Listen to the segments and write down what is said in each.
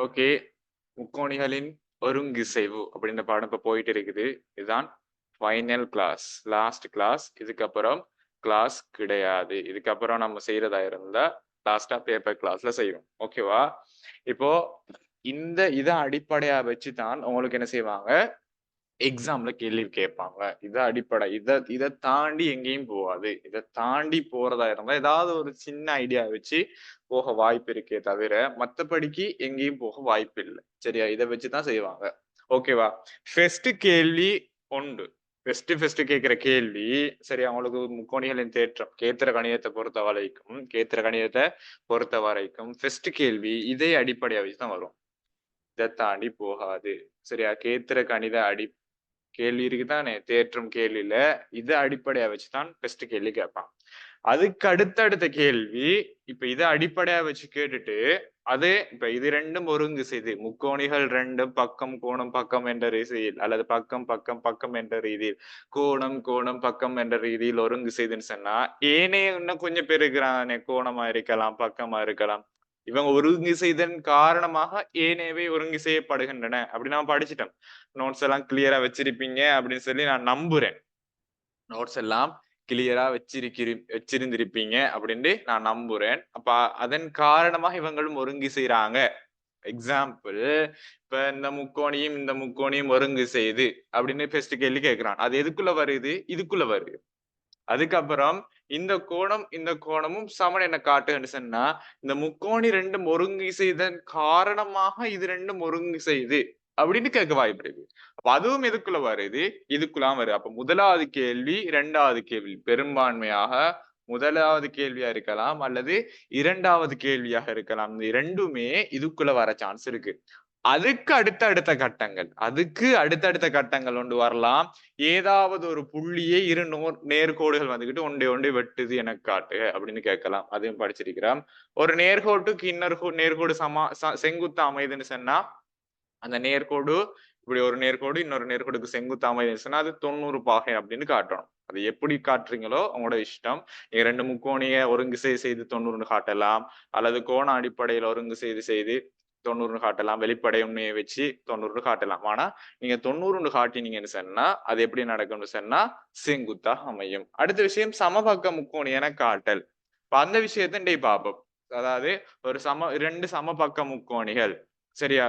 Okay, முக்கோணிகளின் ஒருங்கிசைவு அப்படின்ற பாடம் இப்ப போயிட்டு இருக்குது. இதுதான் ஃபைனல் கிளாஸ், லாஸ்ட் கிளாஸ். இதுக்கப்புறம் கிளாஸ் கிடையாது. இதுக்கப்புறம் நம்ம செய்யறதா இருந்தா லாஸ்டா பேப்பர் கிளாஸ்ல செய்வோம். ஓகேவா? இப்போ இதை அடிப்படையா வச்சுதான் உங்களுக்கு என்ன செய்வாங்க, எக்ஸாம்ல கேள்வி கேட்பாங்க. இது அடிப்படை. இதை தாண்டி எங்கேயும் போகாது. இதை தாண்டி போறதா இருந்தா ஏதாவது ஒரு சின்ன ஐடியா வச்சு போக வாய்ப்பு இருக்கே தவிர மத்தபடிக்கு எங்கேயும் போக வாய்ப்பு இல்லை. சரியா? இதை வச்சுதான் செய்வாங்க. ஓகேவா? ஃபர்ஸ்ட் கேள்வி உண்டு. ஃபர்ஸ்ட் கேட்கிற கேள்வி சரி, அவங்களுக்கு முக்கோணிகளின் தேற்றம் கேத்திர கணிதத்தை பொறுத்த வரைக்கும் ஃபர்ஸ்ட் கேள்வி இதை அடிப்படையா வச்சுதான் வரும். இதை தாண்டி போகாது. சரியா? கேத்திர கணித கேள்வி இருக்குதானே, தேற்றம் கேள்வியில இதை அடிப்படையா வச்சுதான் டெஸ்ட் கேள்வி கேட்பான். அதுக்கு அடுத்தடுத்த கேள்வி இப்ப இதை அடிப்படையா வச்சு கேட்டுட்டு அதே இப்ப இது ரெண்டும் ஒருங்கு செய்து முக்கோணிகள் ரெண்டும் பக்கம் கோணம் பக்கம் என்ற ரீதியில் அல்லது பக்கம் பக்கம் பக்கம் என்ற ரீதியில் கோணம் கோணம் பக்கம் என்ற ரீதியில் ஒருங்கு செய்துன்னு சொன்னா ஏனைய இன்னும் கொஞ்சம் பேர் இருக்கிறானே, கோணமா இருக்கலாம் பக்கமா இருக்கலாம், இவங்க ஒருங்கு செய்தன் காரணமாக ஏனேவே ஒருங்கு செய்யப்படுகின்றன அப்படி நான் படிச்சுட்டேன். நோட்ஸ் எல்லாம் கிளியரா வச்சிருப்பீங்க அப்படின்னு சொல்லி நான் நம்புறேன். நோட்ஸ் எல்லாம் கிளியரா வச்சிருந்திருப்பீங்க அப்படின்னு நான் நம்புறேன். அப்ப அதன் காரணமாக இவங்களும் ஒருங்கு செய்யறாங்க. எக்ஸாம்பிள், இப்ப இந்த முக்கோணியும் ஒருங்கு செய்து அப்படின்னு ஃபர்ஸ்ட் கேள்வி கேட்கிறான். அது எதுக்குள்ள வருது? இதுக்குள்ள வருது. அதுக்கப்புறம் இந்த கோணமும் சமன் என காட்டுன்னு சொன்னா இந்த முக்கோணி ரெண்டும் ஒருங்கு செய்தன் காரணமாக இது ரெண்டும் ஒருங்கு செய்து அப்படின்னு கேட்க வாய்ப்பு இருக்கு. அப்ப அதுவும் எதுக்குள்ள வருது? இதுக்குள்ளாம் வருது. அப்ப முதலாவது கேள்வி இரண்டாவது கேள்வி பெரும்பான்மையாக முதலாவது கேள்வியா இருக்கலாம் அல்லது இரண்டாவது கேள்வியாக இருக்கலாம். இந்த இரண்டுமே இதுக்குள்ள வர சான்ஸ் இருக்கு. அதுக்கு அடுத்தடுத்த கட்டங்கள் ஒன்று வரலாம். ஏதாவது ஒரு புள்ளியை இரு நேர்கோடுகள் வந்துகிட்டு ஒன்றை வெட்டுது என காட்டு அப்படின்னு கேட்கலாம். அதையும் படிச்சிருக்கிறோம். ஒரு நேர்கோட்டுக்கு இன்னொரு நேர்கோடு செங்குத்து அமைதுன்னு சொன்னா அந்த நேர்கோடு இப்படி ஒரு நேர்கோடு இன்னொரு நேர்கோடுக்கு செங்குத்து அமைதுன்னு சொன்னா அது 90 பாகை அப்படின்னு காட்டணும். அது எப்படி காட்டுறீங்களோ உங்களோட இஷ்டம். நீங்க ரெண்டு முக்கோணிய ஒருங்கு செய்து 90 காட்டலாம், அல்லது கோண அடிப்படையில் ஒருங்கு செய்து 90 காட்டலாம், வெளிப்படை உண்மையை வச்சு 90 காட்டலாம். ஆனா நீங்க 90 காட்டினீங்கன்னு சொன்னா அது எப்படி நடக்கும்னு சொன்னா செங்குத்தா அமையும். அடுத்த விஷயம் சமபக்க முக்கோணி என காட்டல். அந்த விஷயத்தை பார்ப்போம். அதாவது ஒரு ரெண்டு சமபக்க முக்கோணிகள் சரியா,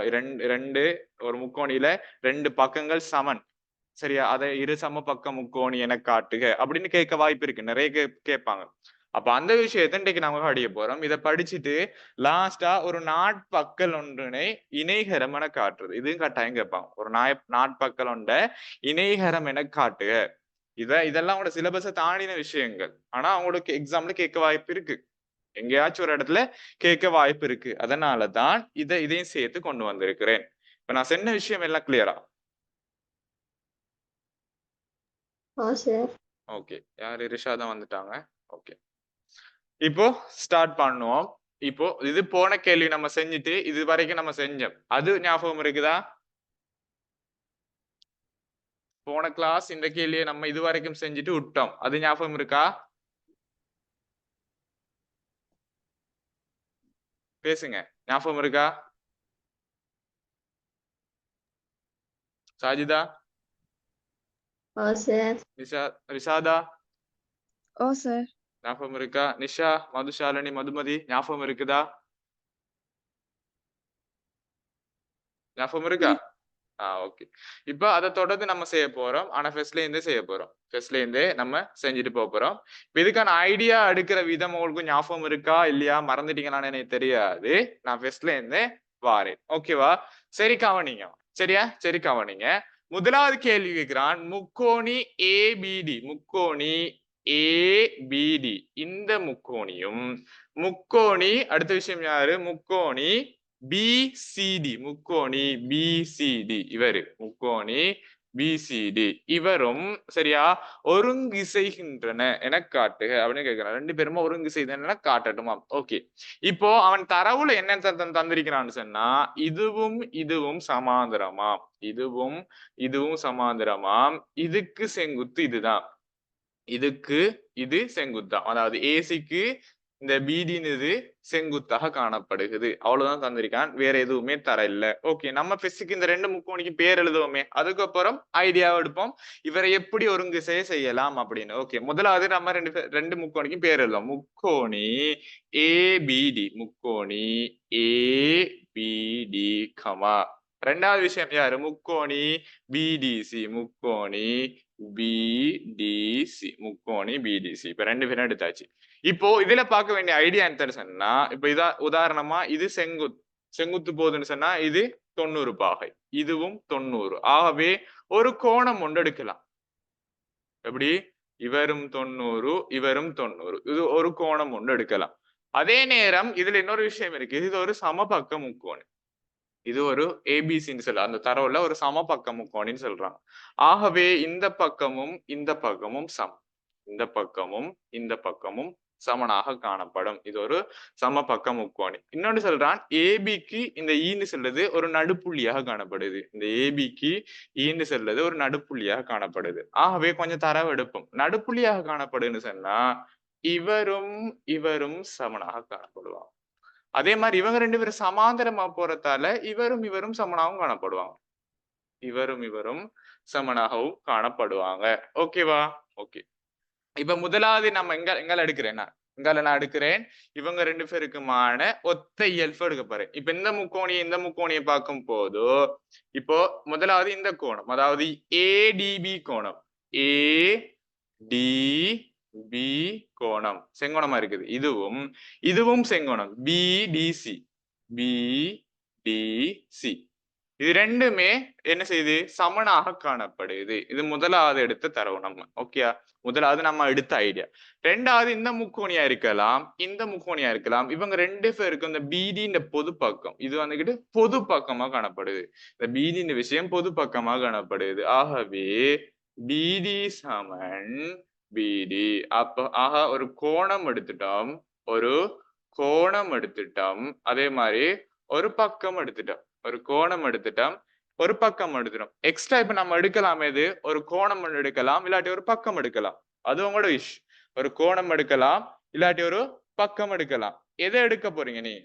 ரெண்டு ஒரு முக்கோணியில ரெண்டு பக்கங்கள் சமன் சரியா, அதை இரு சம பக்க முக்கோணி என காட்டுக அப்படின்னு கேட்க வாய்ப்பு இருக்கு. நிறைய கேட்பாங்க. அப்ப அந்த விஷயத்தை இன்றைக்கு நாம படிக்க போறோம். இதை படிச்சுட்டு லாஸ்டா ஒரு நாட்பக்கல் ஒன்றினை இணைகரம் என காட்டுறது, இதுவும் கட்டாயம் கேட்பாங்க. ஒரு நாட்பக்கல் ஒன்றை இணைகரம் என காட்டுக. இதெல்லாம் அவங்களோட சிலபஸை தாண்டின விஷயங்கள். ஆனா அவங்களுக்கு எக்ஸாம்ல கேட்க வாய்ப்பு இருக்கு, எங்கேயாச்சும் ஒரு இடத்துல கேட்க வாய்ப்பு இருக்கு. அதனாலதான் இதையும் சேர்த்து கொண்டு வந்திருக்கிறேன். இப்ப நான் சொன்ன விஷயம் எல்லாம் கிளியரா? ஓகே, யாரு ரிஷாதா வந்துட்டாங்க. ஓகே, இப்போ ஸ்டார்ட் பண்ணுவோம். இப்போ இது போன கேள்வி நம்ம செஞ்சுட்டு இது வரைக்கும் நம்ம செஞ்சோம், அது ஞாபகம் இருக்குதா? போன கிளாஸ் இந்த கேள்வியை நம்ம இது வரைக்கும் செஞ்சுட்டு விட்டோம், அது ஞாபகம் இருக்கா? பேசுங்க, ஞாபகம் இருக்கா? சாஜிதா, ரிஷாதா ஞாபகம் இருக்கா? நிஷா, மதுஷாலினி, மதுமதி ஞாபகம் இருக்குதா? ஞாபகம் இருக்கா? ஓகே. இப்ப அதை தொடர்ந்து நம்ம செய்ய போறோம். ஆனா ஃபர்ஸ்ட்ல இருந்தே செய்ய போறோம். ஃபர்ஸ்ட்ல இருந்தே நம்ம செஞ்சுட்டு போறோம். இதுக்கான ஐடியா எடுக்கிற விதம் உங்களுக்கு ஞாபகம் இருக்கா இல்லையா, மறந்துட்டீங்களான்னு எனக்கு தெரியாது. நான் ஃபர்ஸ்ட்ல இருந்தே வாரேன். ஓகேவா? சரி கவனிங்க. சரியா? சரி கவனிங்க. முதலாவது கேள்வி கேட்கிறான், முக்கோணி ஏபிடி. முக்கோணி ஏபிடி இந்த முக்கோணியும் முக்கோணி அடுத்த விஷயம் யாரு, முக்கோணி பிசிடி. முக்கோணி பிசிடி இவரு முக்கோணி பிசிடி இவரும் சரியா ஒருங்கு செய்கின்றன என காட்டுக அப்படின்னு கேட்கிறான். ரெண்டு பேருமா ஒருங்கு செய்தன காட்டட்டுமா? ஓகே, இப்போ அவன் தரவுல என்ன தந்திருக்கிறான்னு சொன்னா இதுவும் சமாந்தரமாம், இதுவும் சமாந்தரமாம், இதுக்கு செங்குத்து இதுதான், இதுக்கு இது செங்குத்தான். அதாவது ஏசிக்கு இந்த பிடின்னு செங்குத்தாக காணப்படுகிறது. அவ்வளவுதான் தந்திருக்கான், வேற எதுவுமே தர இல்ல. ஓகே, நம்ம பிசிக்கு இந்த ரெண்டு முக்கோணிக்கு பேர் எழுதுவோமே, அதுக்கப்புறம் ஐடியாவை எடுப்போம் இவரை எப்படி ஒருங்கிசைய செய்யலாம் அப்படின்னு. ஓகே, முதலாவது நம்ம ரெண்டு முக்கோணிக்கும் பேர் எழுதுவோம். முக்கோணி ஏபிடி, முக்கோணி ஏபிடி கமா. ரெண்டாவது விஷயம் யாரு? முக்கோணி பிடிசி, முக்கோணி பிடிசி, முக்கோணி பிடிசி. இப்ப ரெண்டு பேரும் எடுத்தாச்சு. இப்போ இதுல பார்க்க வேண்டிய ஐடியா என்ன சொன்னா, இப்ப இதா உதாரணமா இது செங்குத்து போகுதுன்னு சொன்னா இது 90 பாகை, இதுவும் 90. ஆகவே ஒரு கோணம் ஒன்று எடுக்கலாம். எப்படி? இவரும் 90, இவரும் 90. இது ஒரு கோணம் ஒன்று எடுக்கலாம். அதே நேரம் இதுல இன்னொரு விஷயம் இருக்கு. இது ஒரு சமபக்க முக்கோணம். இது ஒரு ஏபிசின்னு சொல்ல அந்த தரவுல ஒரு சமபக்க முக்கோணின்னு சொல்றாங்க. ஆகவே இந்த பக்கமும் இந்த பக்கமும் சமம், இந்த பக்கமும் இந்த பக்கமும் சமனாக காணப்படும். இது ஒரு சமபக்க முக்கோணி. இன்னொன்று சொல்றான், ஏபிக்கு இந்த ஈன்னு சொல்றது ஒரு நடுப்புள்ளியாக காணப்படுது. இந்த ஏபிக்கு ஈன்னு சொல்றது ஒரு நடுப்புள்ளியாக காணப்படுது. ஆகவே கொஞ்சம் தரவு எடுப்போம். நடுப்புள்ளியாக காணப்படுதுன்னு சொன்னா இவரும் இவரும் சமனாக காணப்படுவாங்க. அதே மாதிரி இவங்க ரெண்டு பேரும் சமாந்தரமா போறதால இவரும் இவரும் சமனாகவும் காணப்படுவாங்க. இவரும் இவரும் சமனாகவும் காணப்படுவாங்க. ஓகேவா? ஓகே, இப்ப முதலாவது நம்ம எங்கால எடுக்கிறேன், நான் எடுக்கிறேன் இவங்க ரெண்டு பேருக்குமான ஒத்த இயல்பு எடுக்க போறேன். இப்ப இந்த முக்கோணியை பார்க்கும் போது இப்போ முதலாவது இந்த கோணம், அதாவது ஏடிபி கோணம், ஏடிபி கோணம் செங்கோணமா இருக்குது. இதுவும் செங்கோணம் பிடிசி, பிடிசி. இது ரெண்டுமே என்ன செய்யுது? சமனாக காணப்படுது. இது முதலாவது எடுத்த தரவு நம்ம. ஓகே, முதலாவது நம்ம எடுத்த ஐடியா. ரெண்டாவது இந்த முக்கோணியா இருக்கலாம், இந்த முக்கோணியா இருக்கலாம். இவங்க ரெண்டு பேருக்கும் இந்த பிடி பொது பக்கம் இது வந்துகிட்டு பொது பக்கமா காணப்படுது. இந்த பிடி விஷயம் பொது பக்கமா காணப்படுது. ஆகவே பிடி சமன் பிடி. ஆக ஒரு கோணம் எடுத்துட்டோம், ஒரு கோணம் எடுத்துட்டோம். அதே மாதிரி ஒரு பக்கம் எடுத்துட்டோம், ஒரு கோணம் எடுத்துட்டோம், ஒரு பக்கம் எடுத்துட்டோம். எக்ஸ்ட்ரா இப்ப நம்ம எடுக்கலாம், எது? ஒரு கோணம் எடுக்கலாம், இல்லாட்டி ஒரு பக்கம் எடுக்கலாம். அது உங்களோட விஷ். ஒரு கோணம் எடுக்கலாம், இல்லாட்டி ஒரு பக்கம் எடுக்கலாம். எதை எடுக்க போறீங்க நீங்க?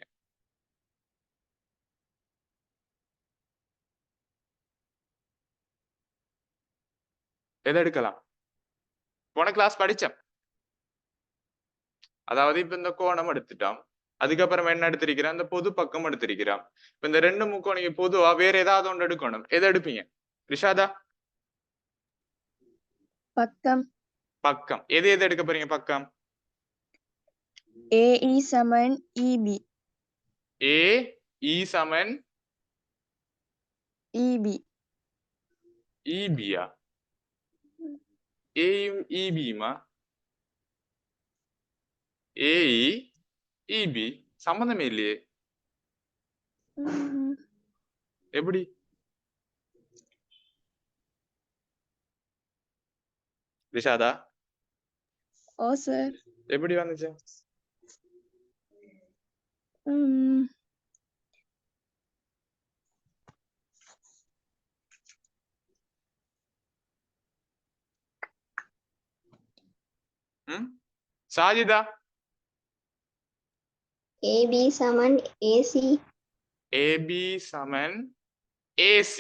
எதை எடுக்கலாம்? போன கிளாஸ் படிச்சேன். அதாவது இப்ப இந்த கோணம் எடுத்துட்டோம், அதுக்கப்புறம் என்ன எடுத்திருக்கிறோம்? இந்த பொது பக்கம் எடுத்திருக்கிறோம். இப்ப இந்த ரெண்டு முக்கோணிக்கு பொதுவா வேற ஏதாவது ஒன்று எடுக்கணும். எதை எடுப்பீங்க ரிஷாதா? பக்கம். பக்கம். எது எடுக்க போறீங்க பக்கம்? AE சமன் EB. AE சமன் EB. EBயா? ஏயும் EBமா? AE EB சம்பந்தமே இல்லையே. எப்படி? ரிஷாதா? ஓ சார். எப்படி வந்துச்சு? சாஜிதா? AB சமன் AC. AB சமன் AC.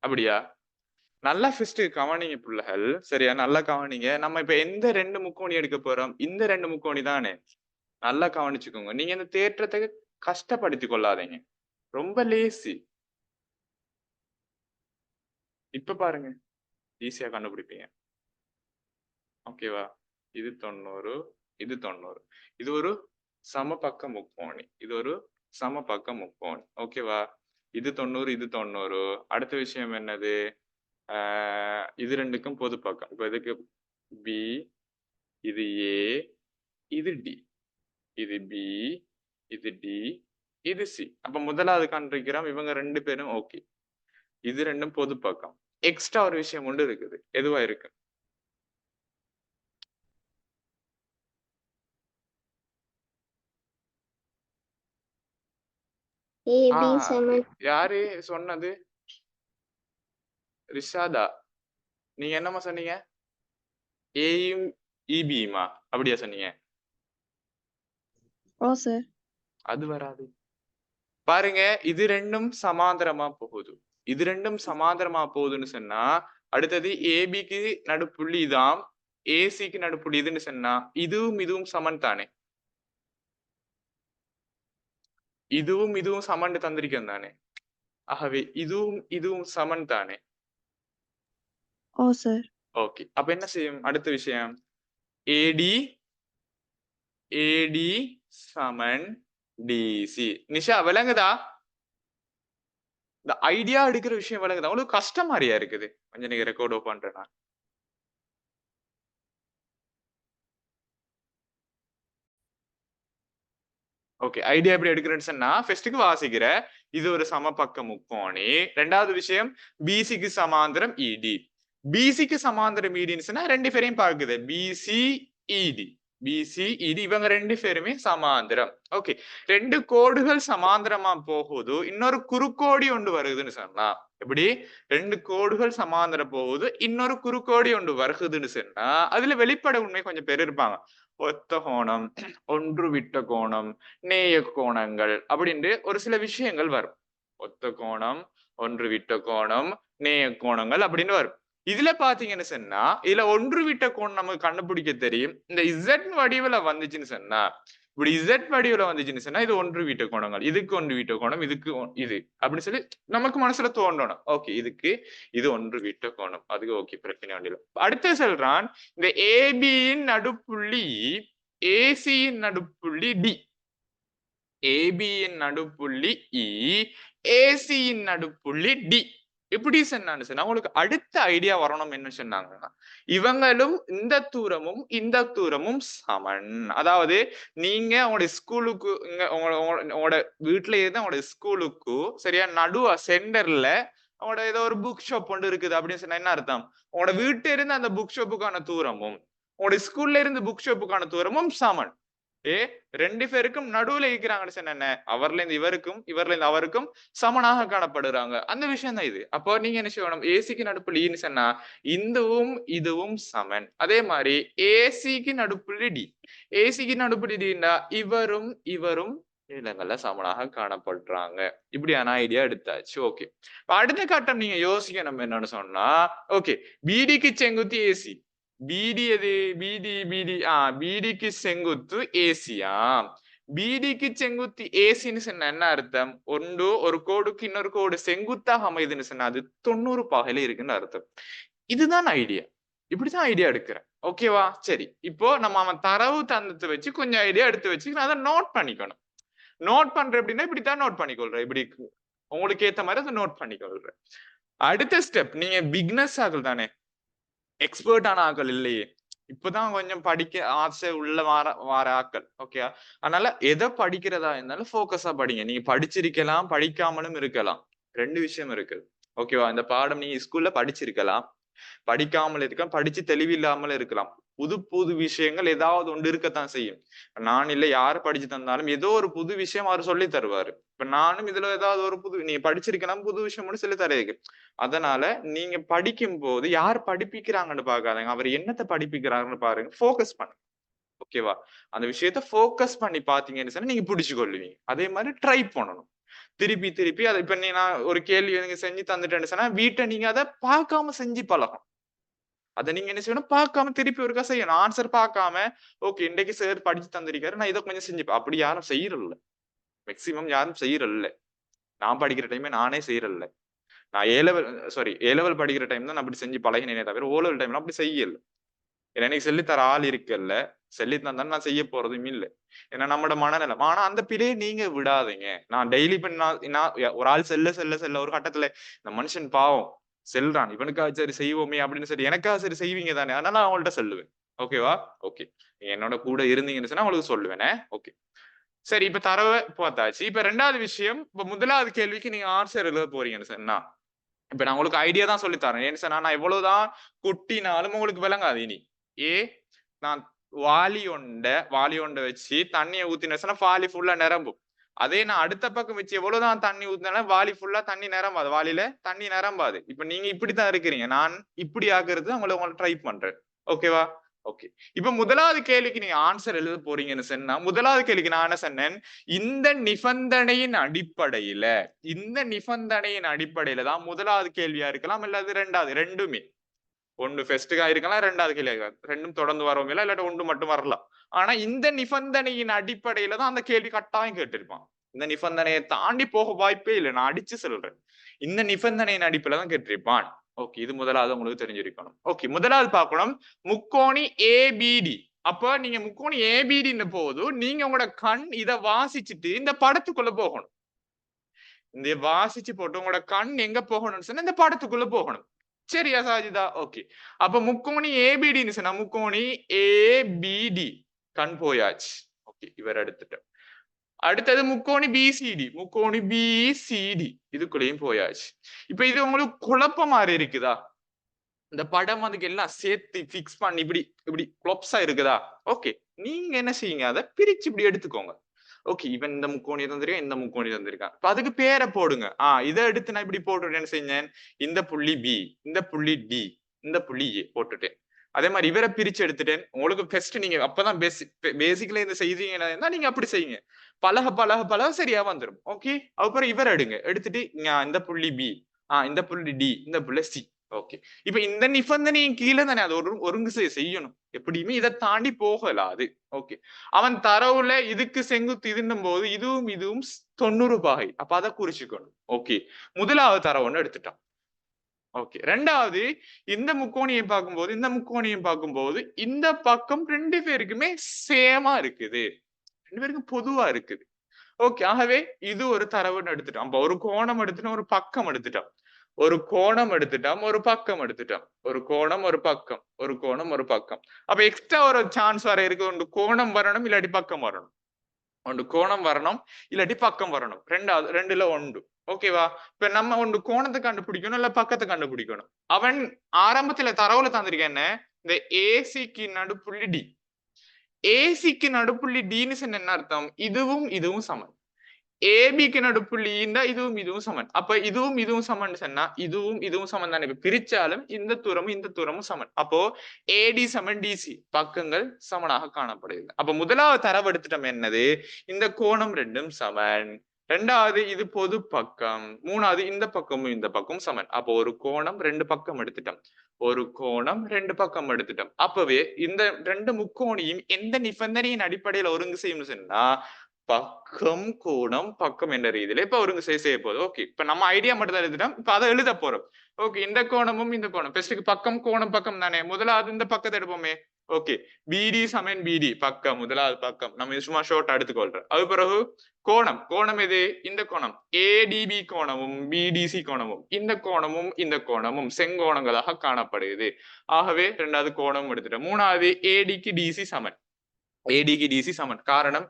அப்படியா? நல்லா ஃபர்ஸ்ட் கவனிங்க பிள்ளைகள், சரியா? நல்லா கவனிங்க. நம்ம இப்ப எந்த ரெண்டு முக்கோணி எடுக்க போறோம்? இந்த ரெண்டு முக்கோணி தானே. நல்லா கவனிச்சுக்கோங்க. நீங்க இந்த தேற்றத்தை கஷ்டப்படுத்திக் கொள்ளாதீங்க, ரொம்ப லேசி. இப்ப பாருங்க, ஈஸியா கண்டுபிடிப்பீங்க. ஓகேவா? இது 90, இது 90. இது ஒரு சமபக்க முக்கோணி, இது ஒரு சமபக்க முக்கோணி. ஓகேவா? இது 90, இது 90. அடுத்த விஷயம் என்னது? இது ரெண்டுக்கும் பொது பக்கம். இப்ப இதுக்கு பி, இது ஏ, இது டி, இது பி, இது டி, இது சி. அப்ப முதலாவது கண்டிருக்கிறோம், இவங்க ரெண்டு பேரும் ஓகே. இது ரெண்டும் பொது பக்கம். எக்ஸ்ட்ரா ஒரு விஷயம் ஒன்று இருக்குது. எதுவா இருக்கு? AB சமன் யாரு சொன்னது? ரிஷாதா, நீங்க என்னமா சொன்னீங்க? ஏயும் இபியுமா? அப்படியா சொன்னீங்க? ஓ சார். அது வராது. பாருங்க, இது ரெண்டும் சமாந்தரமா போகுது. இது ரெண்டும் சமாந்தரமா போகுதுன்னு சொன்னா அடுத்தது ஏபிக்கு நடுப்புள்ளி இதாம், ஏசிக்கு நடுப்புள்ளி இதுன்னு சொன்னா இதுவும் இதுவும் சமன் தானே. இதுவும் இதுவும் சமன் தந்திருக்கேன் தானே. ஆகவே இதுவும் இதுவும் சமன் தானே. ஓ சார். ஓகே, அப்ப என்ன செய்யும் அடுத்த விஷயம், ஏடி ஏடி சமன் டிசி. நிஷா விளங்குதா? இந்த ஐடியா எடுக்கிற விஷயம் விளங்குதா? உங்களுக்கு கஷ்டம் மாதிரியா இருக்குது கொஞ்சம் நீங்க ரெக்கார்ட் பண்றேன்னா. ஓகே, ஐடியா எப்படி எடுக்கிறேன்னு சொன்னா ஃபர்ஸ்ட்டுக்கு வாசிக்கிற இது ஒரு சமபக்க முக்கோணி. ரெண்டாவது விஷயம் பிசிக்கு சமாந்தரம் இடி. பிசிக்கு சமாந்தரம் இடின்னு சொன்னா ரெண்டு பேரையும் பார்க்குது, பிசி இடி. பிசி இடி இவங்க ரெண்டு பேருமே சமாந்தரம். ஓகே, ரெண்டு கோடுகள் சமாந்தரமா போகுது, இன்னொரு குறுக்கோடி ஒன்று வருதுன்னு சொன்னா எப்படி, ரெண்டு கோடுகள் சமாந்தரம் போகுது இன்னொரு குறுக்கோடி ஒன்று வருகுதுன்னு சொன்னா அதுல வெளிப்பட உண்மை கொஞ்சம் பேர் இருப்பாங்க. ஒத்த கோணம், ஒன்று விட்ட கோணம், நேய கோணங்கள் அப்படின்ட்டு ஒரு சில விஷயங்கள் வரும். ஒத்த கோணம், ஒன்று விட்ட கோணம், நேய கோணங்கள் அப்படின்னு வரும். இதுல பாத்தீங்கன்னு சொன்னா இதுல ஒன்று விட்ட கோணம் நமக்கு கண்டுபிடிக்க தெரியும். இந்த இசட் வடிவுல வந்துச்சுன்னு சொன்னா, இப்படி இசட் வடிவுல வந்துச்சுன்னு சொன்னா இது ஒன்று விட்ட கோணங்கள், இதுக்கு ஒன்று விட்ட கோணம், இதுக்கு இது அப்படின்னு சொல்லி நமக்கு மனசுல தோன்றணும். ஓகே, இதுக்கு இது ஒன்று விட்ட கோணம், அதுக்கு ஓகே பிரச்சனை வண்டியில. அடுத்து சொல்றான் இந்த ஏபியின் நடுப்புள்ளி ஏசியின் நடுப்புள்ளி டி. ஏபியின் நடுப்புள்ளி இ, ஏசியின் நடுப்புள்ளி டி. எப்படி சொன்னான்னு சொன்னா உங்களுக்கு அடுத்த ஐடியா வரணும் என்ன சொன்னாங்கன்னா, இவங்களும் இந்த தூரமும் இந்த தூரமும் சமன். அதாவது நீங்க உங்களுடைய ஸ்கூலுக்கு உங்களோட வீட்டுல இருந்து உங்களுடைய ஸ்கூலுக்கு சரியா நடுவா சென்டர்ல உங்களோட ஏதோ ஒரு புக் ஷாப் ஒன்று இருக்குது அப்படின்னு சொன்னா என்ன அர்த்தம், உங்களோட வீட்டு இருந்து அந்த புக் ஷாப்புக்கான தூரமும் உங்களுடைய ஸ்கூல்ல இருந்து புக் ஷாப்புக்கான தூரமும் சமன். ரெண்டு பேருக்கும் நடுவுல இருக்கிறாங்கன்னு சொன்ன அவர்ல இருந்து இவருக்கும் இவர்ல இருந்து அவருக்கும் சமனாக காணப்படுறாங்க. அந்த விஷயம் தான் இது. அப்போ நீங்க என்ன செய்யணும், ஏசிக்கு நடுப்புள்ளின்னு சொன்னா இந்துவும் இதுவும் சமன். அதே மாதிரி ஏசிக்கு நடுப்புள்ளி டி, ஏசிக்கு நடுப்புள்ளி டின்னா இவரும் இவரும் இடங்கள்ல சமனாக காணப்படுறாங்க. இப்படியான ஐடியா எடுத்தாச்சு. ஓகே, அடுத்த கட்டம் நீங்க யோசிக்கணும் என்னன்னு சொன்னா, ஓகே பிடிக்கு செங்குத்தி ஏசி, பிடி எது பிடி பிடி பிடிக்கு செங்குத்து ஏசியா, பிடிக்கு செங்குத்து ஏசின்னு சொன்ன என்ன அர்த்தம், ஒன்று ஒரு கோடுக்கு இன்னொரு கோடு செங்குத்தாக அமைதுன்னு சொன்னா அது 90 பாகையில இருக்குன்னு அர்த்தம். இதுதான் ஐடியா, இப்படிதான் ஐடியா எடுக்கிறேன். ஓகேவா? சரி, இப்போ நம்ம அவன் தரவு தந்தத்தை வச்சு கொஞ்சம் ஐடியா எடுத்து வச்சு அதை நோட் பண்ணிக்கணும். நோட் பண்ற அப்படின்னா இப்படித்தான் நோட் பண்ணிக்கொள்றேன், இப்படி உங்களுக்கு ஏத்த மாதிரி அதை நோட் பண்ணிக்கொள்றேன். அடுத்த ஸ்டெப், நீங்க பிக்னஸ் ஆகல் தானே, எக்ஸ்பர்ட்டான ஆக்கள் இல்லையே, இப்பதான் கொஞ்சம் படிக்க ஆசை உள்ள வார ஆக்கள். ஓகே, அதனால எதை படிக்கிறதா இருந்தாலும் போக்கஸா படிங்க. நீங்க படிச்சிருக்கலாம் படிக்காமலும் இருக்கலாம், ரெண்டு விஷயம் இருக்கு. ஓகேவா? இந்த பாடம் நீங்க ஸ்கூல்ல படிச்சிருக்கலாம், படிக்காமல் இருக்கலாம், படிச்சு தெளிவில்லாமல் இருக்கலாம். புது புது விஷயங்கள் ஏதாவது ஒன்று இருக்கத்தான் செய்யும். நான் இல்ல யாரு படிச்சு தந்தாலும் ஏதோ ஒரு புது விஷயம் அவர் சொல்லி தருவாரு. இப்ப நானும் இதுல ஏதாவது ஒரு புது, நீங்க படிச்சிருக்கலாம் புது விஷயம் மட்டும் சொல்லி தரேன். அதனால நீங்க படிக்கும் போது யார் படிப்பிக்கிறாங்கன்னு பாக்காதீங்க, அவர் என்னத்தை படிப்பிக்கிறாங்கன்னு பாருங்க, போக்கஸ் பண்ணுங்க. ஓகேவா? அந்த விஷயத்த போக்கஸ் பண்ணி பாத்தீங்கன்னு சொன்னா நீங்க பிடிச்சு கொள்ளுவீங்க. அதே மாதிரி ட்ரை பண்ணணும் திருப்பி திருப்பி. அதை இப்ப நான் ஒரு கேள்வி எனக்கு செஞ்சு தந்துட்டேன்னு சொன்னா வீட்டை நீங்க அதை பார்க்காம செஞ்சு பழகும். அதை நீங்க என்ன செய்யணும், பார்க்காம திருப்பி ஒருக்கா செய்யணும். ஆன்சர் பார்க்காம ஓகே இன்றைக்கு சார் படிச்சு தந்திருக்காரு நான் இதை கொஞ்சம் செஞ்சுப்பேன், அப்படி யாரும் செய்யறதில்ல. மேக்சிமம் யாரும் செய்யறதில்ல. நான் படிக்கிற டைமே நானே செய்யறதில்ல. நான் ஏ லெவல் படிக்கிற டைம் தான் நான் அப்படி செஞ்சு பழகினேனே தவிர ஓ லெவல் டைம்ல அப்படி செய்யல. ஏன்னா எனக்கு சொல்லித்தர ஆள் இருக்குல்ல, சொல்லி தந்தாலும் நான் செய்ய போறதும் இல்லை. ஏன்னா நம்மளோட மனநிலம். ஆனா அந்த பிள்ளையை நீங்க விடாதீங்க. நான் டெய்லி இப்ப நான் ஒரு ஆள் செல்ல ஒரு கட்டத்துல இந்த மனுஷன் பாவம் செல்றான், இவனுக்காக சரி செய்வோமே அப்படின்னு சொல்லி எனக்காக சரி செய்வீங்க தானே, அதனால நான் அவங்கள்ட்ட சொல்லுவேன். ஓகேவா? ஓகே, என்னோட கூட இருந்தீங்கன்னு சொன்னா அவங்களுக்கு சொல்லுவேனே. ஓகே சரி, இப்ப தரவை பார்த்தாச்சு. இப்ப ரெண்டாவது விஷயம், இப்ப முதலாவது கேள்விக்கு நீங்க ஆன்சர் எழுத போறீங்கன்னு சொன்னா இப்ப நான் உங்களுக்கு ஐடியா தான் சொல்லி தரேன். ஏன்னு சொன்னா நான் எவ்வளவுதான் குட்டினாலும் உங்களுக்கு விளங்காது இனி. நான் வாளி ஒண்ட வச்சு தண்ணியை ஊத்தின சொன்னா வாளி ஃபுல்லா நிரம்பும். அதே நான் அடுத்த பக்கம் வச்சு எவ்வளவுதான் தண்ணி ஊத்தினாலும் வாளி ஃபுல்லா தண்ணி நிரம்பாது, வாளியில தண்ணி நிரம்பாது. இப்ப நீங்க இப்படித்தான் இருக்கிறீங்க, நான் இப்படி ஆக்குறது உங்களை ட்ரை பண்றேன். ஓகேவா? ஓகே, இப்ப முதலாவது கேள்விக்கு நீங்க ஆன்சர் எழுத போறீங்கன்னு சொன்னா, முதலாவது கேள்விக்கு நான் என்ன சொன்னேன், இந்த நிபந்தனையின் அடிப்படையில தான் முதலாவது கேள்வியா இருக்கலாம், இல்லாது ரெண்டாவது, ரெண்டுமே. ஒன்று ஃபர்ஸ்ட்டுக்கா இருக்கலாம், ரெண்டாவது கேள்வியா இருக்கலாம், ரெண்டும் தொடர்ந்து வரவும் இல்லை, இல்லாட்டி ஒன்று மட்டும் வரலாம். ஆனா இந்த நிபந்தனையின் அடிப்படையில தான் அந்த கேள்வி கட்டாயம் கேட்டிருப்பான். இந்த நிபந்தனையை தாண்டி போக வாய்ப்பே இல்லை, நான் அடிச்சு சொல்றேன். இந்த நிபந்தனையின் அடிப்படையில தான் கேட்டிருப்பான். ஓகே, இது முதலாவது உங்களுக்கு தெரிஞ்சிருக்கணும். ஓகே, முதலாவது பார்க்கணும் முக்கோணி ஏபிடி. அப்ப நீங்க முக்கோணி ஏபிடின்னு போது நீங்க உங்களோட கண் இதை வாசிச்சுட்டு இந்த படத்துக்குள்ள போகணும். இந்த வாசிச்சு போட்டு உங்களோட கண் எங்க போகணும்னு சொன்னா இந்த படத்துக்குள்ள போகணும். சரியா சாஜிதா? ஓகே, அப்ப முக்கோணி ஏபிடின்னு சொன்னா முக்கோணி ஏபிடி கண் போயாச்சு. ஓகே, இவர் எடுத்துட்டோம். அடுத்தது முக்கோணி பிசிடி, முக்கோணி பிசிடி இதுக்குள்ளேயும் போயாச்சு. இப்ப இது உங்களுக்கு குழப்பமா இருக்குதா? இந்த படம் அதுக்கு எல்லாம் சேர்த்து பிக்ஸ் பண்ணி இப்படி இப்படி குழப்ஸா இருக்குதா? ஓகே, நீங்க என்ன செய்யுங்க, அதை பிரிச்சு இப்படி எடுத்துக்கோங்க. ஓகே, இவன் இந்த முக்கோணி தந்திருக்கான், இந்த முக்கோணி தந்திருக்கான், இப்ப அதுக்கு பேரை போடுங்க. இதை எடுத்து நான் இப்படி போட்டுட்டேன், என்ன செஞ்சேன், இந்த புள்ளி பி, இந்த புள்ளி டி, இந்த புள்ளி ஏ போட்டுட்டேன். அதே மாதிரி இவரை பிரிச்சு எடுத்துட்டேன். உங்களுக்கு பெஸ்ட் நீங்க அப்பதான் பேசிக்கலா இந்த செய்தீங்கன்னா நீங்க அப்படி செய்யுங்க. பழக பழக பழக சரியா வந்துடும். ஓகே, அப்புறம் இவர் எடுங்க, எடுத்துட்டு இந்த புள்ளி பி, இந்த புள்ளி டி, இந்த புள்ளி சி. ஓகே, இப்ப இந்த நிபந்தனையின் கீழே தானே அது ஒருங்கு செய்யணும். எப்படியுமே இதை தாண்டி போகலாது. ஓகே, அவன் தரவுல இதுக்கு செங்குத்து இதுன்னும் போது இதுவும் இதுவும் 90 பாகை. அப்ப அதை குறிச்சுக்கணும். ஓகே, முதலாவது தரவுன்னு எடுத்துட்டான். ஓகே, ரெண்டாவது இந்த முக்கோணியை பார்க்கும்போது இந்த பக்கம் ரெண்டு பேருக்குமே சேமா இருக்குது, ரெண்டு பேருக்கும் பொதுவா இருக்குது. ஓகே, ஆகவே இது ஒரு தரவுன்னு எடுத்துட்டோம். அப்ப ஒரு கோணம் எடுத்துட்டோம், ஒரு பக்கம் எடுத்துட்டோம், ஒரு கோணம் எடுத்துட்டோம், ஒரு பக்கம் எடுத்துட்டோம், ஒரு கோணம் ஒரு பக்கம், ஒரு கோணம் ஒரு பக்கம். அப்ப எக்ஸ்ட்ரா ஒரு சான்ஸ் வர இருக்கு, ஒன்று கோணம் வரணும் இல்லாட்டி பக்கம் வரணும், ஒன்று கோணம் வரணும் இல்லாட்டி பக்கம் வரணும், ரெண்டுல ஒன்று. ஓகேவா? இப்ப நம்ம ஒன்று கோணத்தை கண்டுபிடிக்கணும் இல்ல பக்கத்தை கண்டுபிடிக்கணும். அவன் ஆரம்பத்துல தரவுல தந்திருக்க என்ன, இந்த ஏசிக்கு நடுப்புள்ளி டி, ஏசிக்கு நடுப்புள்ளி டின்னு சொன்ன என்ன அர்த்தம், இதுவும் இதுவும் சமன். ஏபிக்கு நடுப்புள்ளி இருந்தா இதுவும் இதுவும் சமன். அப்ப இதுவும் இதுவும் சமன் சொன்னா இதுவும் இதுவும் சமன் தானே. இப்ப பிரிச்சாலும் இந்த தூரமும் சமன். அப்போ ஏடி சமன் டிசி, பக்கங்கள் சமனாக காணப்படுது. அப்ப முதலாவது தரவு எடுத்துட்டோம் என்னது, இந்த கோணம் ரெண்டும் சமன். ரெண்டாவது இது பொது பக்கம். மூணாவது இந்த பக்கமும் இந்த பக்கமும் சமன். அப்போ ஒரு கோணம் ரெண்டு பக்கம் எடுத்துட்டோம், ஒரு கோணம் ரெண்டு பக்கம் எடுத்துட்டோம். அப்பவே இந்த ரெண்டு முக்கோணியும் எந்த நிபந்தனையின் அடிப்படையில் ஒருங்கு செய்யும் சொன்னா பக்கம் கோணம் பக்கம் என்ற ரீதியில இப்ப ஒருங்கு செய்ய போகுது. ஓகே, இப்ப நம்ம ஐடியா மட்டும் தான் எழுதிட்டோம், இப்ப அதை எழுத போறோம். ஓகே, இந்த கோணமும் இந்த கோணம் பெஸ்ட்டுக்கு பக்கம் கோணம் பக்கம் தானே. முதலாவது இந்த பக்கத்தை எடுப்போமே. ஓகே, பிடி சமன் பிடி பக்கம், முதலாவது பக்கம் நம்ம சும்மா ஷோர்ட் எடுத்துக்கொள்றோம். அது பிறகு கோணம் எது, இந்த கோணம் ஏடிபி கோணமும் பிடிசி கோணமும் இந்த கோணமும் செங்கோணங்களாக காணப்படுகிறது. ஆகவே ரெண்டாவது கோணம் எடுத்துட்டோம். மூணாவது ஏடிக்கு டிசி சமன், ஏடிக்கு டிசி சமன். காரணம்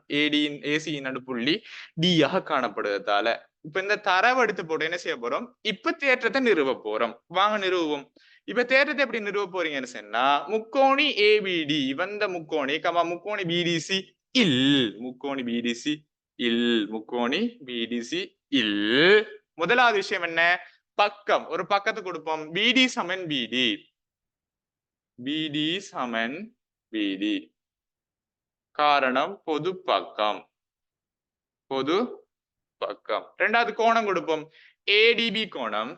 ஏசியின் நடுப்புள்ளி டியாக காணப்படுவதால. இப்ப இந்த தரவு எடுத்து போட்டு என்ன செய்ய போறோம், இப்ப தேற்றத்தை நிறுவ போறோம். வாங்க நிறுவுவோம். இப்ப தேற்றத்தை எப்படி நிறுவ போறீங்கன்னு சொன்னா, முக்கோணி ஏபிடி வந்த முக்கோணி முக்கோணி பிடிசி இல், முக்கோணி பிடிசி இல், முக்கோணி பிடிசி இல். முதலாவது விஷயம் என்ன, பக்கம், ஒரு பக்கத்தை கொடுப்போம். பிடி சமன் பிடி, பிடி சமன் பிடி. காரணம் பொது பக்கம், பொது பக்கம். ரெண்டாவது கோணம் கொடுப்போம், ஏடிபி கோணம்,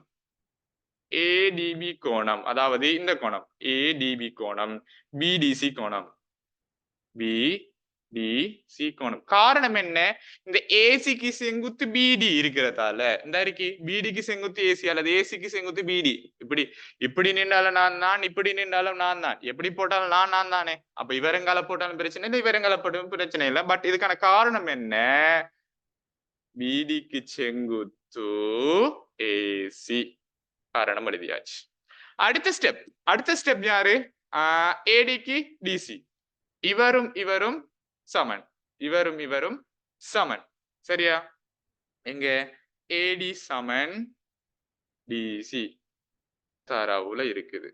ஏடிபி கோணம் அதாவது இந்த கோணம் ஏடிபி கோணம், பிடிசி கோணம், பிடிசி கோணம். காரணம் என்ன, இந்த ஏசிக்கு செங்குத்து பிடி இருக்கிறதால, இந்த இருக்கு பிடிக்கு செங்குத்து ஏசி அல்லது ஏசிக்கு செங்குத்து பிடி. இப்படி நின்றாலும் நான் தான், இப்படி நின்றாலும் நான் தான், எப்படி போட்டாலும் நான் தானே. அப்ப இவரங்கால போட்டாலும் பிரச்சனை இல்லை, இவரங்கால போட்டாலும் பிரச்சனை இல்லை. பட் இதுக்கான காரணம் என்ன, பிடிக்கு செங்குத்து ஏசி, காரணம் எழுதியாச்சு. அடுத்த ஸ்டெப் யாரு, ஏடிக்கு டிசி, இவரும் சமன், இவரும் சமன். சரியா? எங்க ஏடி சமன் டிசி தரவுல இருக்குது.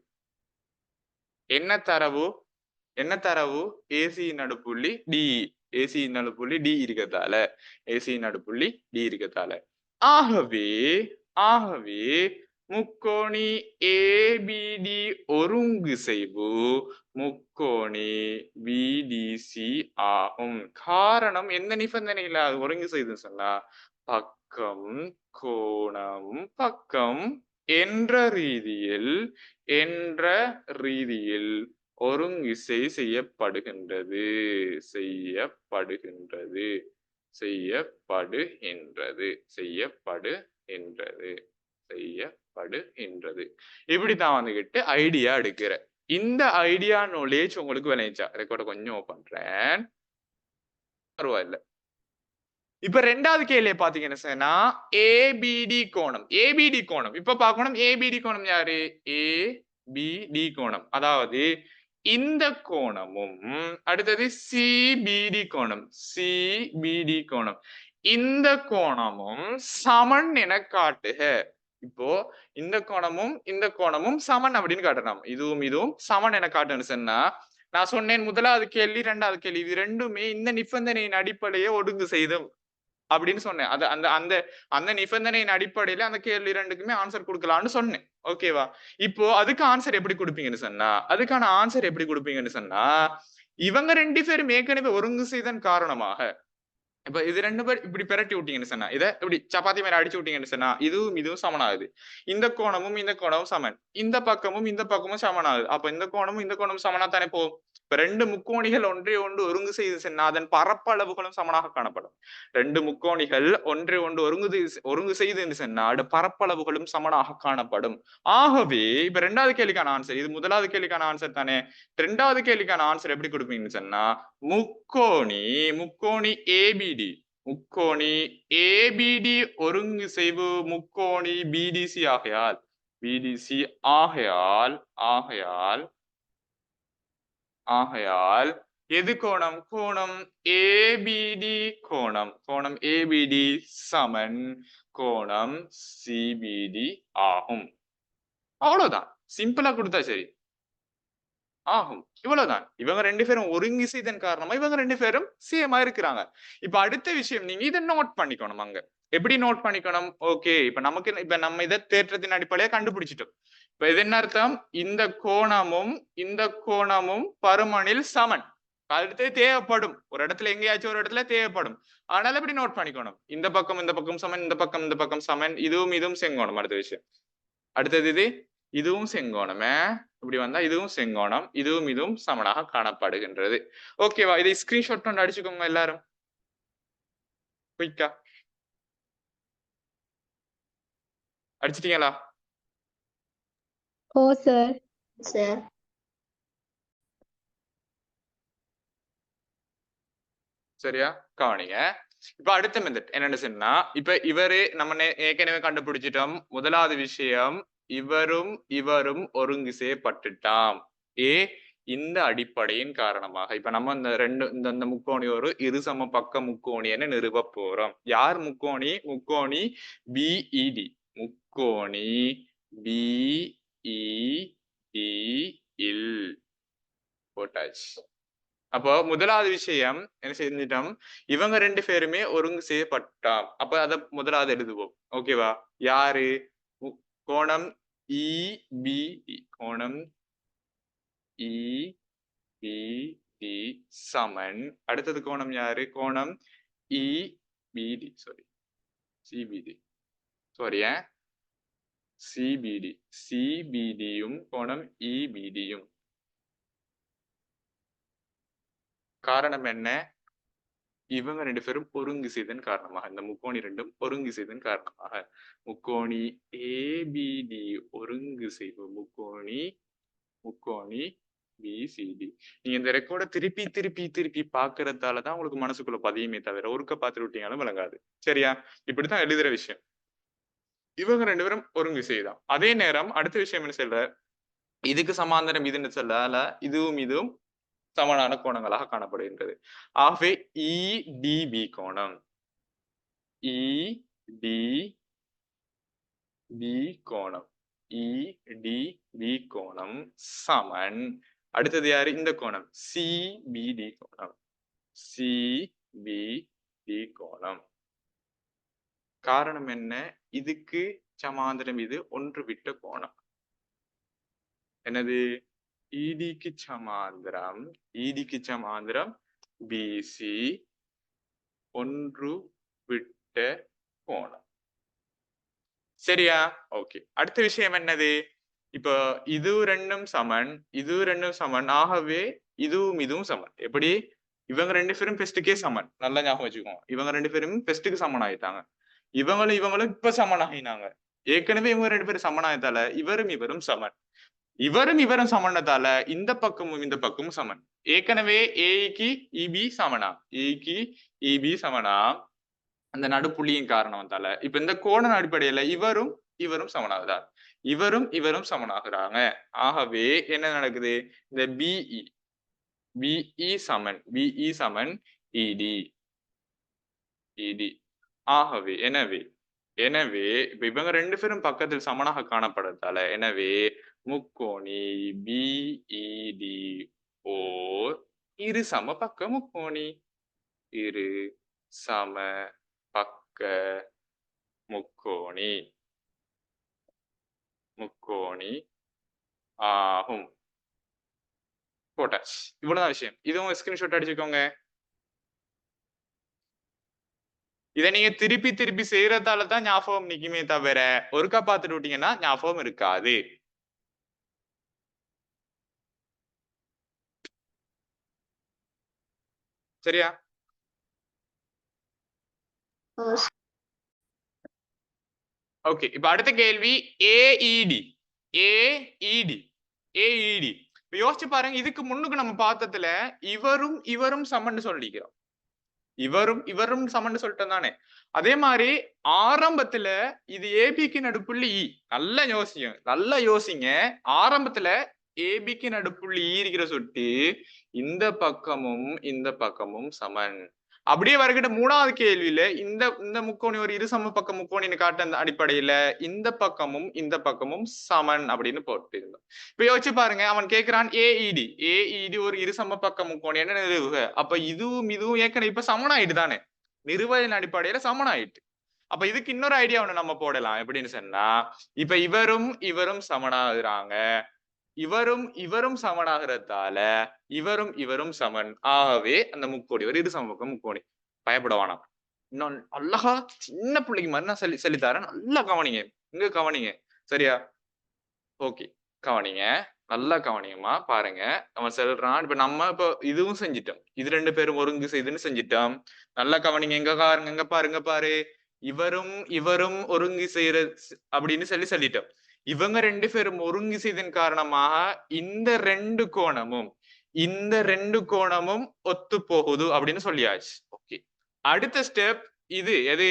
என்ன தரவு, ஏசி நடுப்புள்ளி டி, ஏசி நடுப்புள்ளி டி இருக்கிறதால, ஏசி நடுப்புள்ளி டி இருக்கிறதால. ஆகவே முக்கோணி ஏபிடி ஒருங்கு செய்வு முக்கோணி பிடிசி ஆகும். காரணம் எந்த நிபந்தனையில அது ஒருங்கு செய்துன்னு சொன்னா பக்கம் கோணம் பக்கம் என்ற ரீதியில் ஒருங்கிசை செய்யப்படுகின்றது இப்படித்தான் வந்துகிட்டு ஐடியா எடுக்கிற. இந்த ஐடியா நாலேஜ் உங்களுக்கு விளைச்சா ரெக்கார்ட கொஞ்சம் பண்றேன், பரவாயில்ல. இப்ப ரெண்டாவது கேள்வியை பாத்தீங்கன்னா ஏபிடி கோணம் இப்ப பார்க்கணும். ஏபிடி கோணம் யாரு? ஏபிடி கோணம், அதாவது இந்த கோணமும் அடுத்தது சிபிடி கோணம் இந்த கோணமும் சமன் என காட்டுக. இப்போ இந்த கோணமும் சமன் அப்படின்னு காட்டணும். இதுவும் சமன் என காட்டணும் சொன்னா நான் சொன்னேன் முதலாவது கேள்வி ரெண்டாவது கேள்வி இது ரெண்டுமே இந்த நிபந்தனையின் அடிப்படையே ஒடுங்கு செய்தும் அப்படின்னு சொன்னேன். அது அந்த அந்த அந்த நிபந்தனையின் அடிப்படையில அந்த கேள்வி ரெண்டுக்குமே ஆன்சர் கொடுக்கலாம்னு சொன்னேன். ஓகேவா? இப்போ அதுக்கு ஆன்சர் எப்படி கொடுப்பீங்கன்னு சொன்னா இவங்க ரெண்டு பேரும் ஏற்கனவே ஒருங்கு செய்தன் காரணமாக இப்ப இது ரெண்டு பேர் இப்படி பிரட்டி விட்டீங்கன்னு சொன்னா இதை இப்படி சப்பாத்தி மேல அடிச்சு விட்டீங்கன்னு சொன்னா இதுவும் சமனாகுது. இந்த கோணமும் சமன், இந்த பக்கமும் சமனாகுது. அப்ப இந்த கோணமும் சமனா தானே போகும். இப்ப ரெண்டு முக்கோணிகள் ஒன்றை ஒன்று ஒருங்கு செய்து சொன்னா அதன் பரப்பளவுகளும் சமனாக காணப்படும். ரெண்டு முக்கோணிகள் ஒன்றை ஒன்று ஒருங்கு செய்து சொன்னா அது பரப்பளவுகளும் சமனாக காணப்படும். ஆகவே இப்ப ரெண்டாவது கேள்விக்கான ஆன்சர், இது முதலாவது கேள்விக்கான ஆன்சர் தானே. ரெண்டாவது கேள்விக்கான ஆன்சர் எப்படி கொடுப்பீங்கன்னு சொன்னா முக்கோணி ஏபிடி ஒருங்கு செய்வு முக்கோணி பிடிசி ஆகையால் எது கோணம் ஏபிடி சமன் கோணம் சிபிடி ஆகும். அவ்வளவுதான், சிம்பிளா கொடுத்தா சரி ஆகும். இவ்வளவுதான். இவங்க ரெண்டு பேரும் ஒருங்கி செய்தன் காரணமா இவங்க ரெண்டு பேரும் சேமா இருக்கிறாங்க. இப்ப அடுத்த விஷயம் நீங்க இதை நோட் பண்ணிக்கணும். அங்க எப்படி நோட் பண்ணிக்கணும்? ஓகே, இப்ப நம்ம இதை தேற்றத்தின் அடிப்படையா கண்டுபிடிச்சிட்டோம். இப்ப இது என்ன அர்த்தம்? இந்த கோணமும் பருமனில் சமன். அடுத்து தேவைப்படும் ஒரு இடத்துல, எங்கேயாச்சும் ஒரு இடத்துல தேவைப்படும். அதனால எப்படி நோட் பண்ணிக்கணும்? இந்த பக்கம் சமன், இந்த பக்கம் சமன், இதுவும் செங்கோணம். அடுத்த விஷயம், அடுத்தது இதுவும் செங்கோணமே. இப்படி வந்தா இதுவும் செங்கோணம், இதுவும் சமனாக காணப்படுகின்றது. ஓகேவா? இதை ஸ்கிரீன்ஷாட் பண்ணி அடிச்சுக்கோங்க எல்லாரும் குயிக்கா. அடிச்சிட்டீங்களா? ஓ சார். சார் சரியா? கவனிங்க. இப்ப அடுத்த மெத்தட் என்னன்னு சொன்னா, இப்ப இவரு நம்ம ஏற்கனவே கண்டுபிடிச்சிட்டோம். முதலாவது விஷயம், இவரும் ஒருங்கு செய்யப்பட்டுட்டாம். இந்த அடிப்படையின் காரணமாக இப்ப நம்ம இந்த முக்கோணி ஒரு இருசம பக்க முக்கோணின்னு நிறுவ போறோம். யார் முக்கோணி? பிஇடி. முக்கோணி பிஇடி போட்டாச்சு. அப்போ முதலாவது விஷயம் என்ன செஞ்சிட்டோம்? இவங்க ரெண்டு பேருமே ஒருங்கு செய்யப்பட்டாம். அப்ப அத முதலாவது எழுதுவோம். ஓகேவா? யாரு? கோணம் இபிடி சமன். அடுத்தது கோணம் யாரு? கோணம் இபிடி சிபிடியும் கோணம் இபிடியும். காரணம் என்ன? இவங்க ரெண்டு பேரும் ஒருங்கு செய்தன் காரணமாக, இந்த முக்கோணி ரெண்டும் ஒருங்கு செய்தன் காரணமாக முக்கோணி ஏபிடி ஒருங்கு செய்வு முக்கோணி பிசிடி. நீங்க இந்த ரெக்கார்டை திருப்பி பாக்குறதாலதான் உங்களுக்கு மனசுக்குள்ள பதியுமே தவிர ஒருக்க பார்த்து விட்டீங்களும் விளங்காது. சரியா? இப்படித்தான் எழுதுற விஷயம். இவங்க ரெண்டு பேரும் ஒருங்கு செய்தான். அதே நேரம் அடுத்த விஷயம் என்ன சொல்ற? இதுக்கு சமாந்தரம் இதுன்னு சொல்ல இதுவும் சமனான கோணங்களாக காணப்படுகின்றது. ஆகவே இடிபி கோணம் சமன். அடுத்தது யாரு? இந்த கோணம் சிபிடி கோணம். காரணம் என்ன? இதுக்கு சமாந்தரம் இது ஒன்று விட்ட கோணம். என்னது? EDக்கு சமாந்தரம் BC ஒன்று விட்ட கோணம். சரியா? ஓகே. அடுத்த விஷயம் என்னது? இப்ப இது ரெண்டும் சமன். ஆகவே இதுவும் சமன். எப்படி? இவங்க ரெண்டு பேரும் பெஸ்டுக்கே சமன். நல்லா ஞாபகம் வச்சுக்கோங்க. இவங்க ரெண்டு பேரும் பெஸ்டுக்கு சமன் ஆயிட்டாங்க. இவங்களும் இப்ப சமன் ஆகினாங்க. ஏற்கனவே இவங்க ரெண்டு பேரும் சமன் ஆயதால இவரும் சமன். இவரும் சமனத்தால இந்த பக்கமும் சமன். ஏற்கனவே ஏக்கு இபி சமனா அந்த நடுப்புள்ளியின் காரணத்தால இப்ப இந்த கோண அடிப்படையில இவரும் சமனாகுதா? இவரும் சமனாகிறாங்க. ஆகவே என்ன நடக்குது? இந்த பிஇ சமன் இடி. ஆகவே எனவே இப்ப இவங்க ரெண்டு பேரும் பக்கத்தில் சமனாக காணப்படுறதால எனவே முக்கோணி பிஇடி ஓர் இரு சம பக்க முக்கோணி ஆகும். போட்டாச்சு. இவ்வளவுதான் விஷயம். இதுவும் ஸ்கிரீன்ஷாட் அடிச்சுக்கோங்க. இதை நீங்க திருப்பி செய்யறதால தான் ஞாபகம் நிக்குமே தவிர ஒருக்கா பார்த்துட்டு விட்டீங்கன்னா ஞாபகம் இருக்காது. சரியா? ஓகே. இப்ப அடுத்த கேள்வி ஏஇடி. யோசிச்சு பாருங்க. இதுக்கு முன்னுக்கு நம்ம பார்த்ததுல இவரும் சமன்னு சொல்லிக்கிறோம். இவரும் சமன்னு சொல்லிட்டோம் தானே. அதே மாதிரி ஆரம்பத்துல இது ஏபிக்கு நடுப்புள்ளி இ. நல்லா யோசிங்க. ஆரம்பத்துல ஏபிக்கு நடுப்புள்ளி இ இருக்கிற சொட்டு இந்த பக்கமும் சமன். அப்படியே வருகிற மூணாவது கேள்வியில இந்த முக்கோணி ஒரு இரு சம பக்க முக்கோணின்னு காட்ட அடிப்படையில இந்த பக்கமும் சமன் அப்படின்னு போட்டிருந்தோம். இப்ப யோசிச்சு பாருங்க. அவன் கேட்கிறான் ஏஇடி ஒரு இரு சம பக்க முக்கோணி என்ன நிறுவுக? அப்ப இதுவும் ஏற்கனவே இப்ப சமனாயிட்டு தானே. நிறுவலின் அடிப்படையில சமனாயிட்டு. அப்ப இதுக்கு இன்னொரு ஐடியா ஒண்ணு நம்ம போடலாம். எப்படின்னு சொன்னா இப்ப இவரும் சமனாகிறாங்க. இவரும் சமனாகிறதால இவரும் சமன். ஆகவே அந்த முக்கோணி ஒரு இரு சமபக்க முக்கோணி. பயப்படவானா. இன்னும் அழகா சின்ன பிள்ளைக்கு மாதிரி நான் சொல்லித்தரேன். நல்லா கவனிங்க. சரியா? ஓகே. கவனிங்க. நல்லா கவனிங்கம்மா. பாருங்க. அவன் சொல்றான். இப்ப இதுவும் செஞ்சிட்டோம். இது ரெண்டு பேரும் ஒருங்கு செய்துன்னு செஞ்சிட்டோம். நல்லா கவனிங்க. எங்க பாரு. இவரும் ஒருங்கு செய்யற அப்படின்னு சொல்லிட்டோம். இவங்க ரெண்டு பேரும் ஒருங்கு செய்தன் காரணமாக இந்த ரெண்டு கோணமும் ஒத்து போகுது அப்படின்னு சொல்லியாச்சு. ஓகே. அடுத்த ஸ்டெப் இது எது?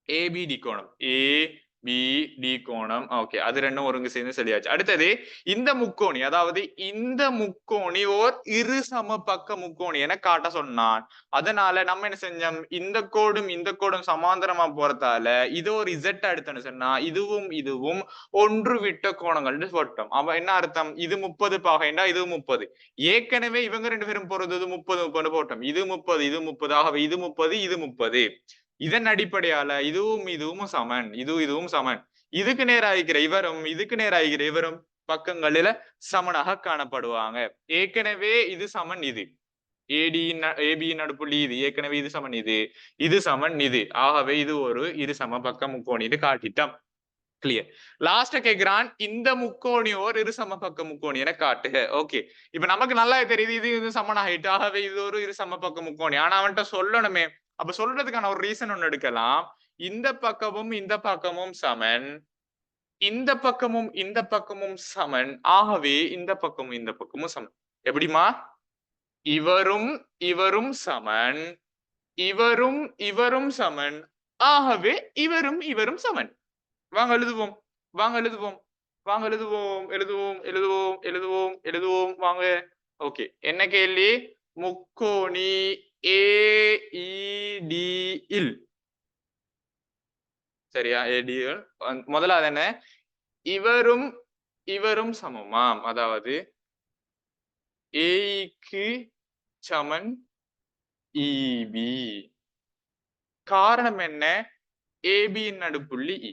ஏபிடி கோணம். ஏபிடி கோணம். ஓகே. அது ரெண்டும் ஒருங்கு சேர்ந்து சொல்லியாச்சு. அடுத்தது இந்த முக்கோணி, அதாவது இந்த முக்கோணி ஓர் இரு சம பக்க முக்கோணி என காட்ட சொன்னான். அதனால நம்ம என்ன செஞ்சோம்? இந்த கோடும் சமாந்தரமா போறதால இது ஒரு இசட் எடுத்தோன்னு சொன்னா இதுவும் ஒன்று விட்ட கோணங்கள் போட்டோம். அவ என்ன அர்த்தம்? இது 30 பாகைண்டா இது 30. ஏற்கனவே இவங்க ரெண்டு பேரும் போறது 30 போட்டோம். இது 30. ஆகவே இது 30. இதன் அடிப்படையால இதுவும் சமன். இதுவும் சமன். இதுக்கு நேராகிக்கிற இவரும் பக்கங்களில சமனாக காணப்படுவாங்க. ஏற்கனவே இது சமன். இது ஏபி நடுப்புள்ளி இது ஏற்கனவே இது சமன். இது சமன். ஆகவே இது ஒரு இரு சம பக்க முக்கோணின்னு காட்டிட்டோம். கிளியர். லாஸ்ட் கேக்குறான். இந்த முக்கோணி ஓர் இரு சம பக்க முக்கோணி என காட்டுக. ஓகே. இப்ப நமக்கு நல்லா தெரியுது இது சமனாகிட்டு. ஆகவே இது ஒரு இரு சம பக்க முக்கோணி. ஆனா அவன்கிட்ட சொல்லணுமே. அப்ப சொல்றதுக்கான ஒரு ரீசன் ஒண்ணு எடுக்கலாம். இந்த பக்கமும் சமன். இந்த பக்கமும் சமன். ஆகவே இந்த பக்கமும் சமன். எப்படிமா? இவரும் சமன். இவரும் சமன். ஆகவே இவரும் சமன். வாங்க எழுதுவோம். வாங்க. ஓகே. என்ன கேள்வி? முக்கோணி ஏஇடியில். சரியா? ஏடியில் முதலாவது என்ன? இவரும் சமமாம். அதாவது ஏக்கு சமன் இபி. காரணம் என்ன? ஏபியின் நடுப்புள்ளி இ.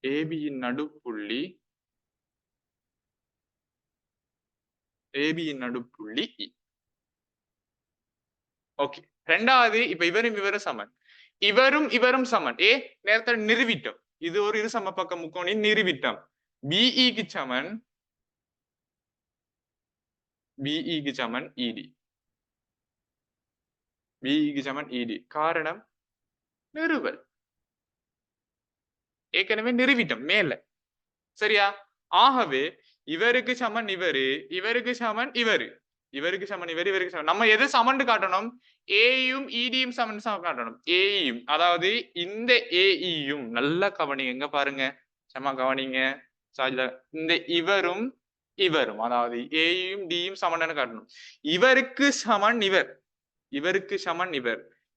ஏபியின் நடுப்புள்ளி இ. ஓகே, ரெண்டாவது இப்ப இவரும் சமன், இவரும் சமன். நேரத்தை நிறுவிட்டோம். இது ஒரு இரு சமபக்க முக்கோணின் நிறுவிட்டம். பிஇக்கு சமன் இடி. பிஇக்கு சமன் இடி. காரணம் நிறுவல். ஏற்கனவே நிறுவிட்டம் மேல. சரியா? ஆகவே இவருக்கு சமன் இவருக்கு சமன் இவருக்கு சமன் இவருக்கு சமன். நம்ம எது சமன் காட்டணும்? ஏயும் இடியும் சமன் காட்டணும். ஏயும், அதாவது இந்த ஏஇயும் நல்ல கவனிங்க, எங்க பாருங்க, சம கவனிங்க. இந்த இவரும் அதாவது ஏயும் டியும் சமன் காட்டணும். இவருக்கு சமன் இவருக்கு சமன்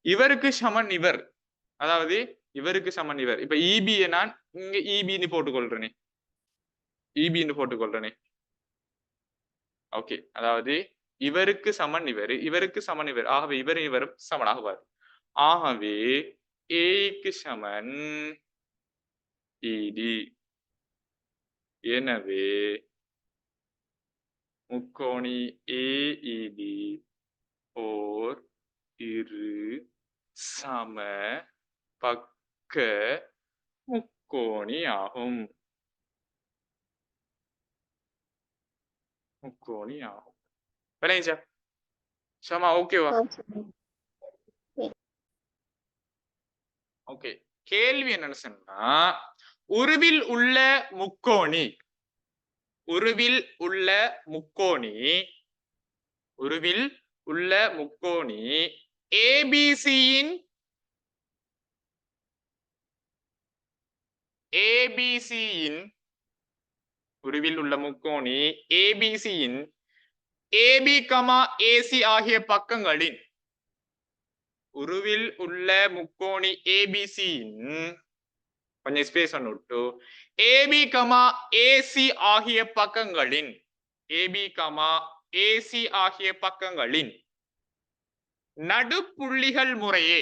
இவருக்கு சமன் இவர், அதாவது இவருக்கு சமன் இவர். இப்ப இபி நான் இங்க இபின்னு போட்டுக்கொள்றேனே, ஓகே. அதாவது இவருக்கு சமன் இவருக்கு சமன் இவர். ஆகவே இவரும் சமனாகுவார். ஆகவே ஏக்கு சமன் இடி. எனவே முக்கோணி ஏஇடி ஓர் இரு சம பக்க முக்கோணி ஆகும். விளைஞ்சா சமா? ஓகேவா? ஓகே. கேள்வி என்னன்னு சொன்னா, உருவில் உள்ள முக்கோணி ஏபிசியின் உருவில் உள்ள முக்கோணி ஏபிசியின் ஏபி கமா ஏசி ஆகிய பக்கங்களின் உருவில் உள்ள முக்கோணி ஏபிசியின் கொஞ்சம் ஸ்பேஸ் ஒன்று ஏபி கமா ஏசி ஆகிய பக்கங்களின் நடுப்புள்ளிகள் முறையே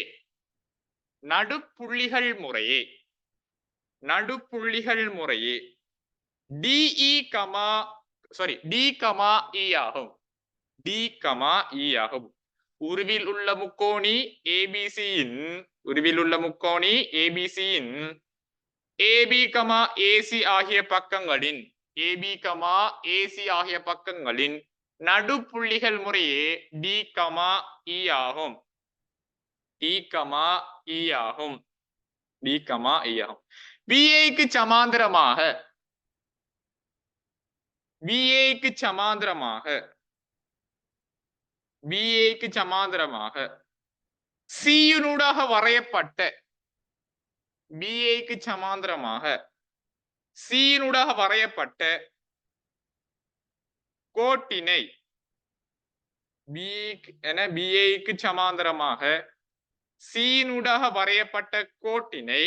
டி கமா இ ஆகும். உருவில் உள்ள முக்கோணி ஏபிசியின் ஏபி கமா ஏசி ஆகிய பக்கங்களின் நடுப்புள்ளிகள் முறையே டி கமா இ ஆகும். பிஏக்கு சமாந்தரமாக சியினூடாக வரையப்பட்ட கோட்டினை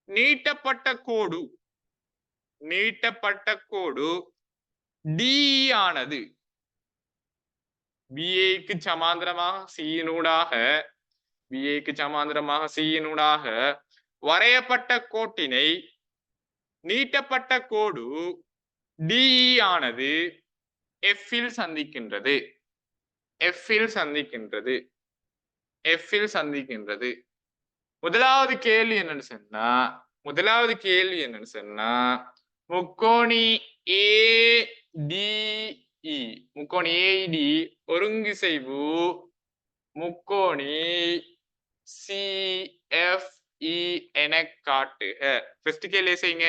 நீட்டப்பட்ட கோடு டிஇ ஆனது பிஏக்கு சமாந்தரமாக சியினூடாக வரையப்பட்ட கோட்டினை நீட்டப்பட்ட கோடு டிஇ ஆனது எஃப்இல் சந்திக்கின்றது. முதலாவது கேள்வி என்னன்னு சொன்னா, முக்கோணி ஏடி ஒருங்கிசைவு முக்கோணி சிஎஃப்இ என காட்டுக. ஃபர்ஸ்ட் கேள்வி செய்யுங்க,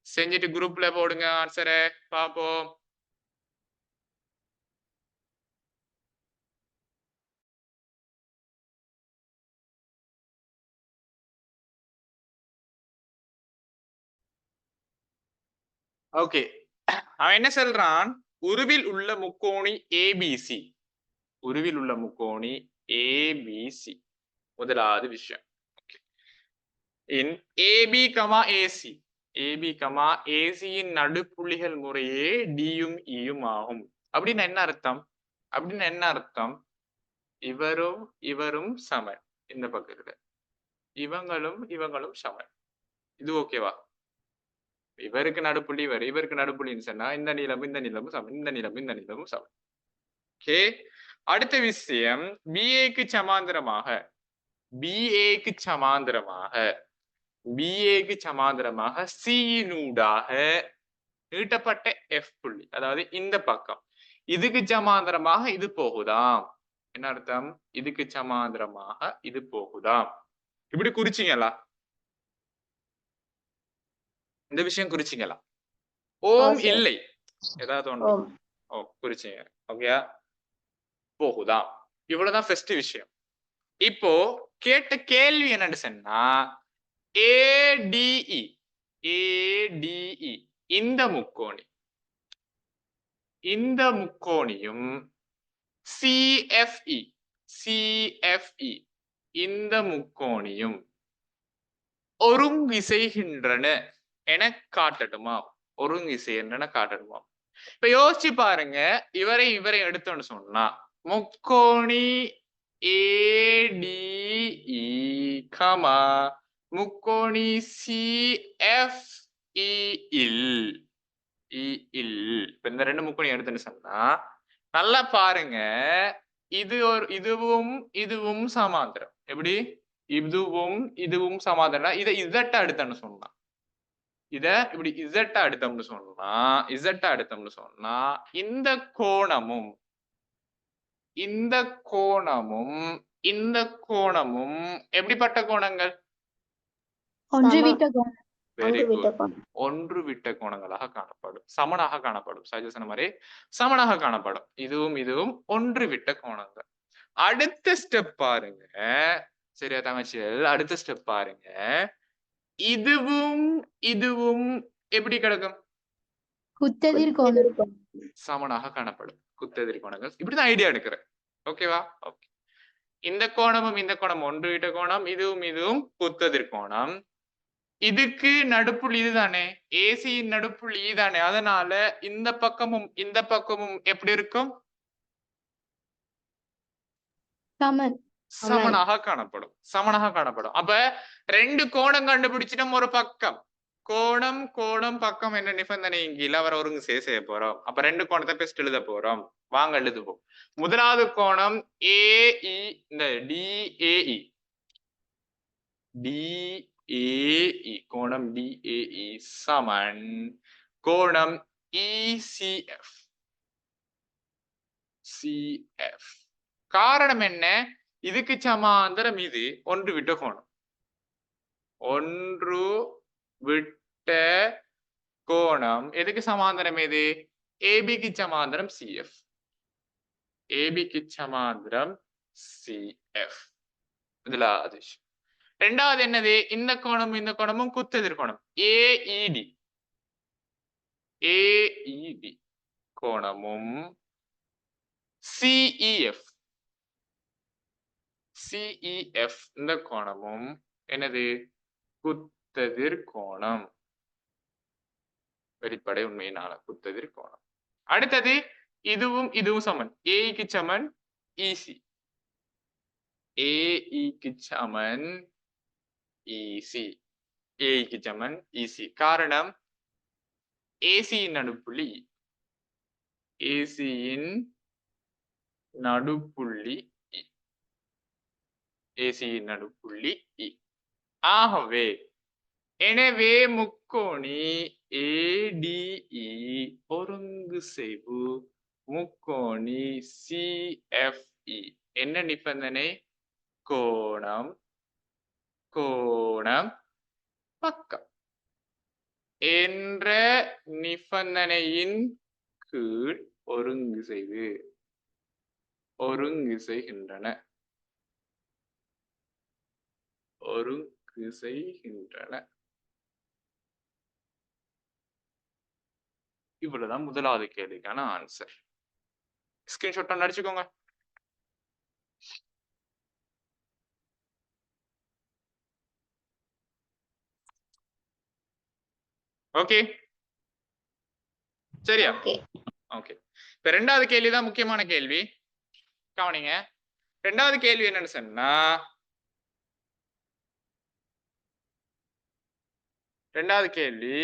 செஞ்சுட்டு குரூப்ல போடுங்க ஆன்சரை பாப்போம். ஓகே, அவன் என்ன சொல்றான்? உருவில் உள்ள முக்கோணி ஏபிசி முதலாவது விஷயம். இன் ஏபி கமா ஏசியின் நடுப்புள்ளிகள் முறையே டியும் இயும் ஆகும். அப்படின்னு என்ன அர்த்தம்? இவரும் சமன், இந்த பக்கத்துல இவங்களும் சமன். இது ஓகேவா? இவருக்கு நடுப்புள்ளி இவருக்கு நடுப்புள்ளின்னு சொன்னா இந்த நீளமும் இந்த நீளமும் சமம், இந்த நீளமும் இந்த நீளமும் சமம். ஓகே, அடுத்த விஷயம் பிஏக்கு சமாந்தரமாக பிஏக்கு சமாந்தரமாக பிஏக்கு சமாந்தரமாக சியினூடாக நீட்டப்பட்ட எஃப் புள்ளி, அதாவது இந்த பக்கம் இதுக்கு சமாந்தரமாக இது போகுதாம். என்ன அர்த்தம்? இதுக்கு சமாந்தரமாக இது போகுதாம். இப்படி குறிச்சிங்களா? இந்த விஷயம் குறிச்சிங்களா? ஓம் sir. இல்லை, ஏதாவது ஒன்று ஓம். ஓ குறிச்சிங்க. ஓகே, போகுதாம். இவ்வளவுதான் ஃபர்ஸ்ட் விஷயம். இப்போ கேட்ட கேள்வி என்னன்னு சொன்னா, ஏடிஇ ஏடிஇ இந்த முக்கோணி இந்த முக்கோணியும் சிஎஃப்இ சிஎஃப்இ இந்த முக்கோணியும் ஒருங்கிசைகின்றன என காட்டட்டுமா? ஒருங்கிசைகின்றன காட்டட்டுமா? இப்ப யோசிச்சு பாருங்க, இவரை எடுத்தோன்னு சொன்னா முக்கோணி ஏடிஇ கமா முக்கோணி சிஎஃப்இ இப்ப இந்த ரெண்டு முக்கோணி எடுத்துன்னு சொன்னா நல்லா பாருங்க, இதுவும் இதுவும் சமாந்தரம். எப்படி? இதுவும் சமாந்தரம். இதை இசட்டா எடுத்தோம்னு சொன்னா இத இப்படி இசட்டா எடுத்தோம்னு சொன்னா இந்த கோணமும் இந்த கோணமும் இந்த கோணமும் எப்படிப்பட்ட கோணங்கள்? ஒன்று விட்ட கோணம். வெரி ஒன்று விட்ட குட். கோணம். ஒன்று விட்ட கோணங்களாக காணப்படும், சமனாக காணப்படும். சஜி சொன்ன மாதிரி சமனாக காணப்படும். இதுவும் இதுவும் ஒன்று விட்ட கோணங்கள். அடுத்த ஸ்டெப் பாருங்க, சரியா தங்கச்சிகள்? அடுத்த ஸ்டெப் பாருங்க, இதுவும் இதுவும் எப்படி கிடக்கும்? குத்தெதிர் கோணம். சமனாக காணப்படும், குத்தெதிர் கோணங்கள். இப்படிதான் ஐடியா எடுக்கிறேன். ஓகேவா? ஓகே, இந்த கோணமும் இந்த கோணம் ஒன்று விட்ட கோணம், இதுவும் இதுவும் குத்தெதிர் கோணம். இதுக்கு நடுப்புள்ளி இதுதானே, ஏசியின் நடுப்புள்ளி இதுதானே. அதனால இந்த பக்கமும் எப்படி இருக்கும்? சமன். சமனாக காணப்படும், சமனாக காணப்படும். அப்ப ரெண்டு கோணம் கண்டுபிடிச்சிட்டோம். ஒரு பக்கம் கோணம் கோணம் பக்கம் என்ன நிபந்தனை கீழ அவர் ஒருங்கு செய்ய போறோம். அப்ப ரெண்டு கோணத்தை பெஸ்ட் எழுத போறோம். வாங்க எழுதுவோம். முதலாவது கோணம் ஏஇ, இந்த டிஏஇ டிஏஇ கோணம் டிஏஇ சமன் கோணம் இசிஎஃப் சிஎஃப். காரணம் என்ன? இதுக்கு சமாந்தரம் இது ஒன்று விட்ட கோணம். ஒன்று விட்ட கோணம் எதுக்கு சமாந்தரம்? எது? ஏபிக்கு சமாந்தரம் சிஎஃப். ஏபிக்கு சமாந்தரம் சிஎஃப். முதலாவது. ரெண்டாவது என்னது? இந்த கோணமும் இந்த கோணமும் குத்தெதிர் கோணம். ஏஇடி ஏஇடி கோணமும் சிஇஎஃப் சிஇஎஃப் இந்த கோணமும் என்னது? குத்தெதிர் கோணம். வெளிப்படை உண்மையினால குத்தெதிர் கோணம். அடுத்தது இதுவும் இதுவும் சமன். ஏக்கு சமன் இசி. ஏக்கு சமன் இசி. ஏக்கு சமன் இசி. காரணம் ஏசியின் நடுப்புள்ளி ஏசியின் நடுப்புள்ளி ஏசியின் நடுப்புள்ளி இ. ஆகவே எனவே முக்கோணி ஏடிஇ ஒருங்கிசைவு முக்கோணி சிஎஃப்இ என்ன நிபந்தனை? கோணம் கோணம் பக்கம் என்ற நிபந்தனையின் கீழ் ஒருங்கிசைகின்றன. இவ்வளவுதான் முதலாவது கேள்விக்கான ஆன்சர். ஸ்கிரீன்ஷாட் அடிச்சுக்கோங்க. ஓகே, சரியா? ஓகே, இப்ப ரெண்டாவது கேள்விதான் முக்கியமான கேள்வி. கவனிங்க. ரெண்டாவது கேள்வி என்னன்னு சொன்னா, ரெண்டாவது கேள்வி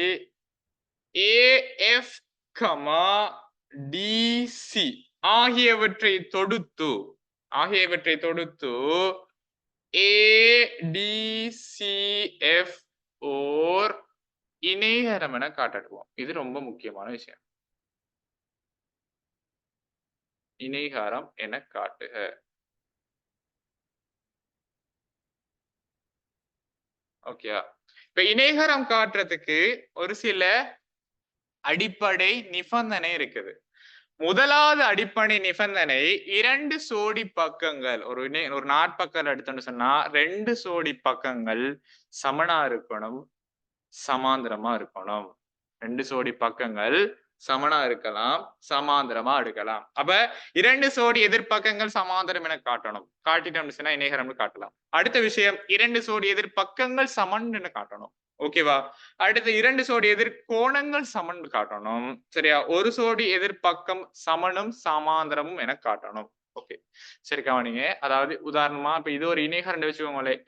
AF, DC ஆகியவற்றை தொடுத்து ADCF ஓர் இணைகரம் என காட்டுவோம். இது ரொம்ப முக்கியமான விஷயம். இணைகாரம் என காட்டுக. ஓகேயா? இப்ப இணைகரம் காட்டுறதுக்கு ஒரு சில அடிப்படை நிபந்தனை இருக்குது. முதலாவது அடிப்படை நிபந்தனை 2 சோடி பக்கங்கள் ஒரு நாட்பக்கல் எடுத்தோம்னு சொன்னா 2 சோடி பக்கங்கள் சமனா இருக்கணும், சமாந்தரமா இருக்கணும். 2 சோடி பக்கங்கள் சமனா இருக்கலாம், சமாந்தரமா எடுக்கலாம். அப்ப 2 சோடி எதிர்பக்கங்கள் சமாந்தரம் என காட்டணும். காட்டிட்டோம்னு சொன்னா இணைகரம்னு காட்டலாம். அடுத்த விஷயம் 2 சோடி எதிர்பக்கங்கள் சமன் என காட்டணும். ஓகேவா? அடுத்து 2 சோடி எதிர்கோணங்கள் சமன் காட்டணும். சரியா? ஒரு சோடி எதிர்பக்கம் சமனும் சமாந்தரமும் என காட்டணும். ஓகே, சரி கவனிங்க. அதாவது உதாரணமா இப்ப இது ஒரு இணைகரம் வச்சுக்கோங்களேன்.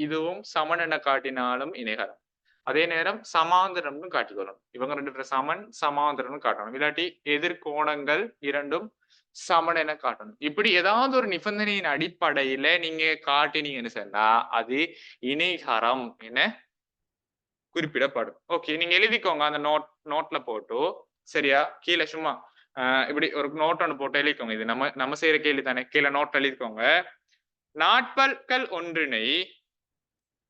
இதுவும் சமன் என காட்டினாலும் இணைகரம். அதே நேரம் சமாந்தரம்னு காட்டிக்கொள்ளணும். இவங்க 2 பேரும் சமன் சமாந்தரம்னு காட்டணும். இல்லாட்டி எதிர்கோணங்கள் இரண்டும் சமன் என காட்டணும். இப்படி ஏதாவது ஒரு நிபந்தனையின் அடிப்படையில நீங்க காட்டினீங்கன்னு சொன்னா அது இணைகரம் என குறிப்பிடப்படும். ஓகே, நீங்க எழுதிக்கோங்க அந்த நோட்ல போட்டு. சரியா? கீழே சும்மா இப்படி ஒரு நோட் ஒன்று போட்டு எழுதிக்கோங்க. இது நம்ம செய்யற கேள்வி தானே. கீழே நோட் எழுதிக்கோங்க. நாட்பக்கல் ஒன்றினை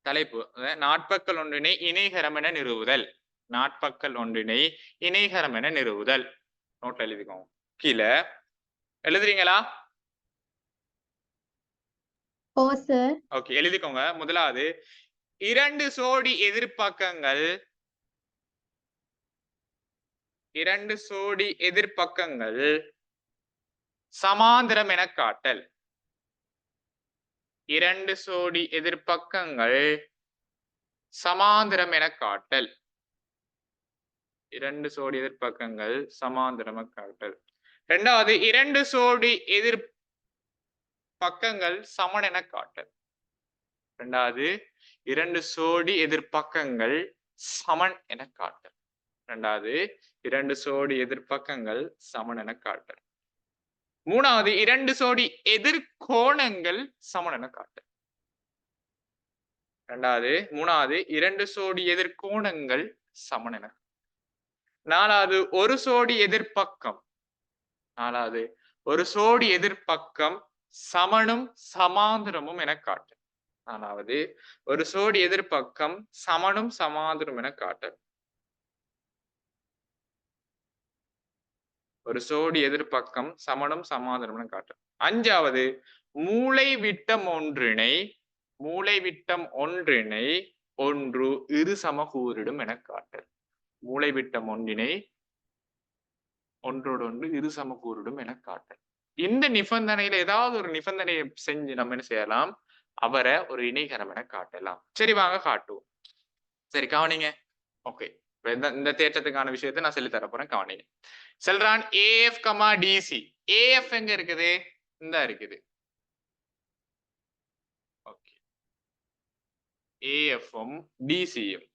தலைப்பு நாட்பக்கல் ஒன்றினை இணைகரம் என நிறுவுதல். நாட்பக்கல் ஒன்றினை இணைகரம் என நிறுவுதல். நோட்ல எழுதிக்கோங்க. கீழே எழுதுறீங்களா? ஓகே, எழுதிக்கோங்க. முதலாவது 2 சோடி எதிர்பக்கங்கள் சமாந்தரம் என காட்டல். 2 சோடி எதிர்பக்கங்கள் சமாந்தரம் என காட்டல். 2 சோடி எதிர்பக்கங்கள் சமாந்தரம் என காட்டல். இரண்டாவது 2 சோடி எதிர்பக்கங்கள் சமன் என காட்டல். இரண்டாவது 2 சோடி எதிர்பக்கங்கள் சமன் என காட்டல். இரண்டாவது 2 சோடி எதிர்பக்கங்கள் சமன் என காட்டல். மூணாவது 2 சோடி எதிர்கோணங்கள் சமன் என காட்டல். மூணாவது 2 சோடி எதிர்கோணங்கள் சமன் என. நாலாவது ஒரு சோடி எதிர்பக்கம் சமனும் சமாந்தரமும் என காட்டல். நாலாவது ஒரு சோடி எதிர்பக்கம் சமனும் சமாந்தரம் என காட்டல். ஒரு சோடி எதிர்பக்கம் சமனும் சமாந்தரம் என காட்டல். அஞ்சாவது மூலைவிட்டம் ஒன்றினை ஒன்று இரு சமகூறிடும் என காட்டல். மூலைவிட்டம் ஒன்றினை ஒன்றோடு ஒன்று இரு சமகூறிடும் என காட்டல். இந்த நிபந்தனையில ஏதாவது ஒரு நிபந்தனையை செஞ்சு நம்ம என்ன செய்யலாம்? அவரை ஒரு இணைகரம் என காட்டலாம். சரி, வாங்க காட்டுவோம். சரி, கவனிங்க. ஓகே, இந்த தேற்றத்துக்கான விஷயத்தை நான் சொல்லி தர போறேன். கவனிங்க. சொல்றான் AF, DC. AF எங்க இருக்குது? இந்த இருக்குது. ஓகே, AF-உம் DC-யும்.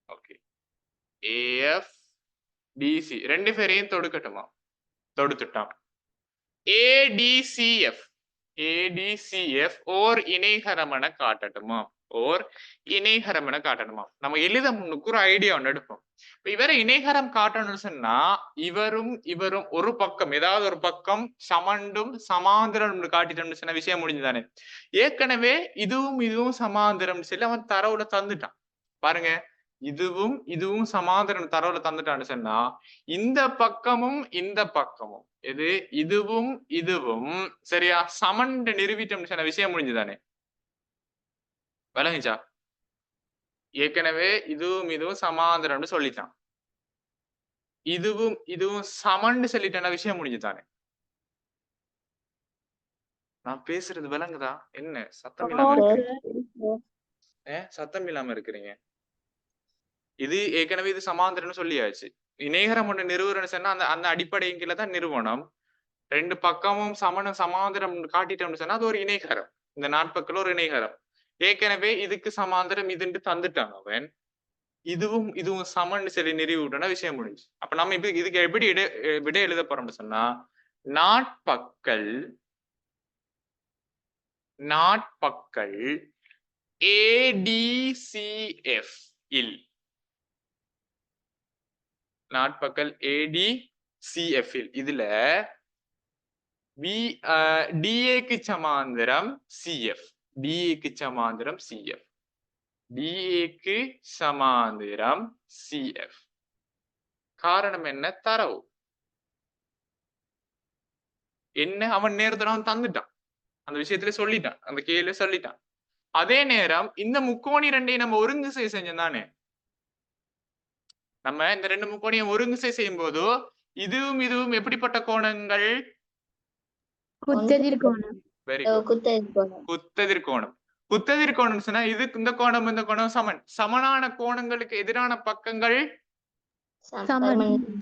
ஓகே, AF, DC ரெண்டு பேரையும் தொடுக்கட்டுமா? தொடுத்துட்டான். ADCF ஓர் இணைகரம் என காட்டட்டுமா? நம்ம எழுத முன்னுக்கு ஒரு ஐடியா ஒன்று எடுப்போம். இவரை இணைகரம் காட்டணும்னு சொன்னா இவரும் ஒரு பக்கம், ஏதாவது ஒரு பக்கம் சமண்டும் சமாந்திரம் காட்டிட்டோம்னு சொன்ன விஷயம் முடிஞ்சுதானே. ஏற்கனவே இதுவும் சமாந்திரம் சொல்லி அவன் தரவுல தந்துட்டான். பாருங்க, இதுவும் சமாந்திரம் தரவுல தந்துட்டான்னு சொன்னா இந்த பக்கமும் இதுவும் சரியா சமன் நிரூபிட்டோம்னு சொன்ன விஷயம் முடிஞ்சுதானே. விளங்குச்சா? ஏற்கனவே இதுவும் சமாந்திரம்னு சொல்லிட்டான். இதுவும் சமன் சொல்லிட்டான விஷயம் முடிஞ்சுதானே. நான் பேசுறது விளங்குதா? என்ன சத்தம் இல்லாம இருக்கிறீங்க? இது ஏற்கனவே இது சமாந்திரம்னு சொல்லியாச்சு. இணைகரம் ஒன்று நிறுவனம் சொன்னா அந்த அடிப்படையின் கீழே தான் நிறுவனம். 2 பக்கமும் சமணம் சமாந்திரம் காட்டிட்டோம்னு சொன்னா அது ஒரு இணைகரம். இந்த நாட்பக்கல் ஒரு இணைகரம். ஏற்கனவே இதுக்கு சமாந்திரம் இதுன்னு தந்துட்டான் அவன். இதுவும் இதுவும் சமன்னு சொல்லி நிறுவிட்டோம்னா விஷயம் முடிஞ்சு. அப்ப நம்ம இப்ப இதுக்கு எப்படி விடை எழுத போறோம்னு சொன்னா, நாட்பக்கல் ADCF இல் நாட்பக்கல் ADCF இல் இதுல DA க்கு சமாந்தரம் CF, DA க்கு சமாந்தரம் CF, DA க்கு சமாந்தரம் CF. காரணம் என்ன? தரவு என்ன அவன் நேரத்துல தந்துட்டான், அந்த விஷயத்துல சொல்லிட்டான், அந்த கேள்வி சொல்லிட்டான். அதே நேரம் இந்த முக்கோணி ரெண்டையும் நம்ம ஒருங்கிசை செஞ்சோம். நம்ம இந்த ரெண்டு முக்கோணியும் ஒருங்கிசை செய்யும் போது இதுவும் இதுவும் எப்படிப்பட்ட கோணங்கள்? குத்தெதிர்கோணம். Very good, குத்தெதிர்கோணம். குத்தெதிர்கோணம் சொன்னா இது இந்த கோணம் இந்த கோணம் சமன். சமனான கோணங்களுக்கு எதிரான பக்கங்கள்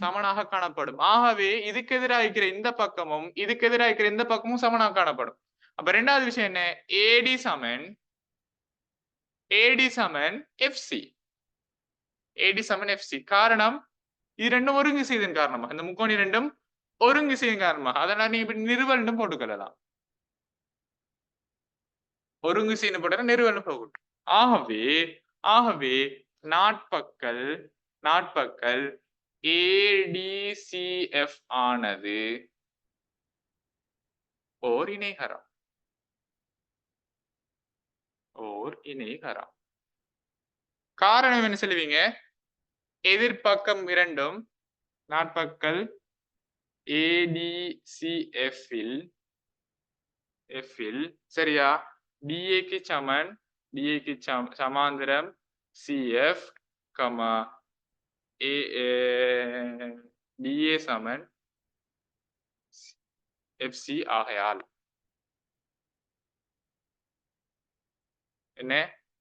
சமனாக காணப்படும். ஆகவே இதுக்கு எதிராக இருக்கிற இந்த பக்கமும் இதுக்கு எதிராக இருக்கிற இந்த பக்கமும் சமனாக காணப்படும். அப்ப ரெண்டாவது விஷயம் என்ன? AD சமன் FC. AD சமன் FC. காரணம் இது ரெண்டும் ஒருங்கு செய்தன் காரணமா, இந்த முக்கோணி ரெண்டும் ஒருங்கு செய்யும் காரணமா. அதனால நீங்க இப்படி நிறுவல் போட்டுக்கலாம், ஒருங்கு செய்யணும் போட்ட நிறுவல் போகும். ஆகவே நாட்பக்கல் ADCF ஆனது ஓர் இணைகரம். காரணம் என்ன சொல்லுவீங்க? எதிர்பக்கம் இரண்டும் நாட்பக்கல் ADCF இல் சரியா DA க்கு சமாந்தரம் CF, DA சமன் FC ஆகையால் என்ன?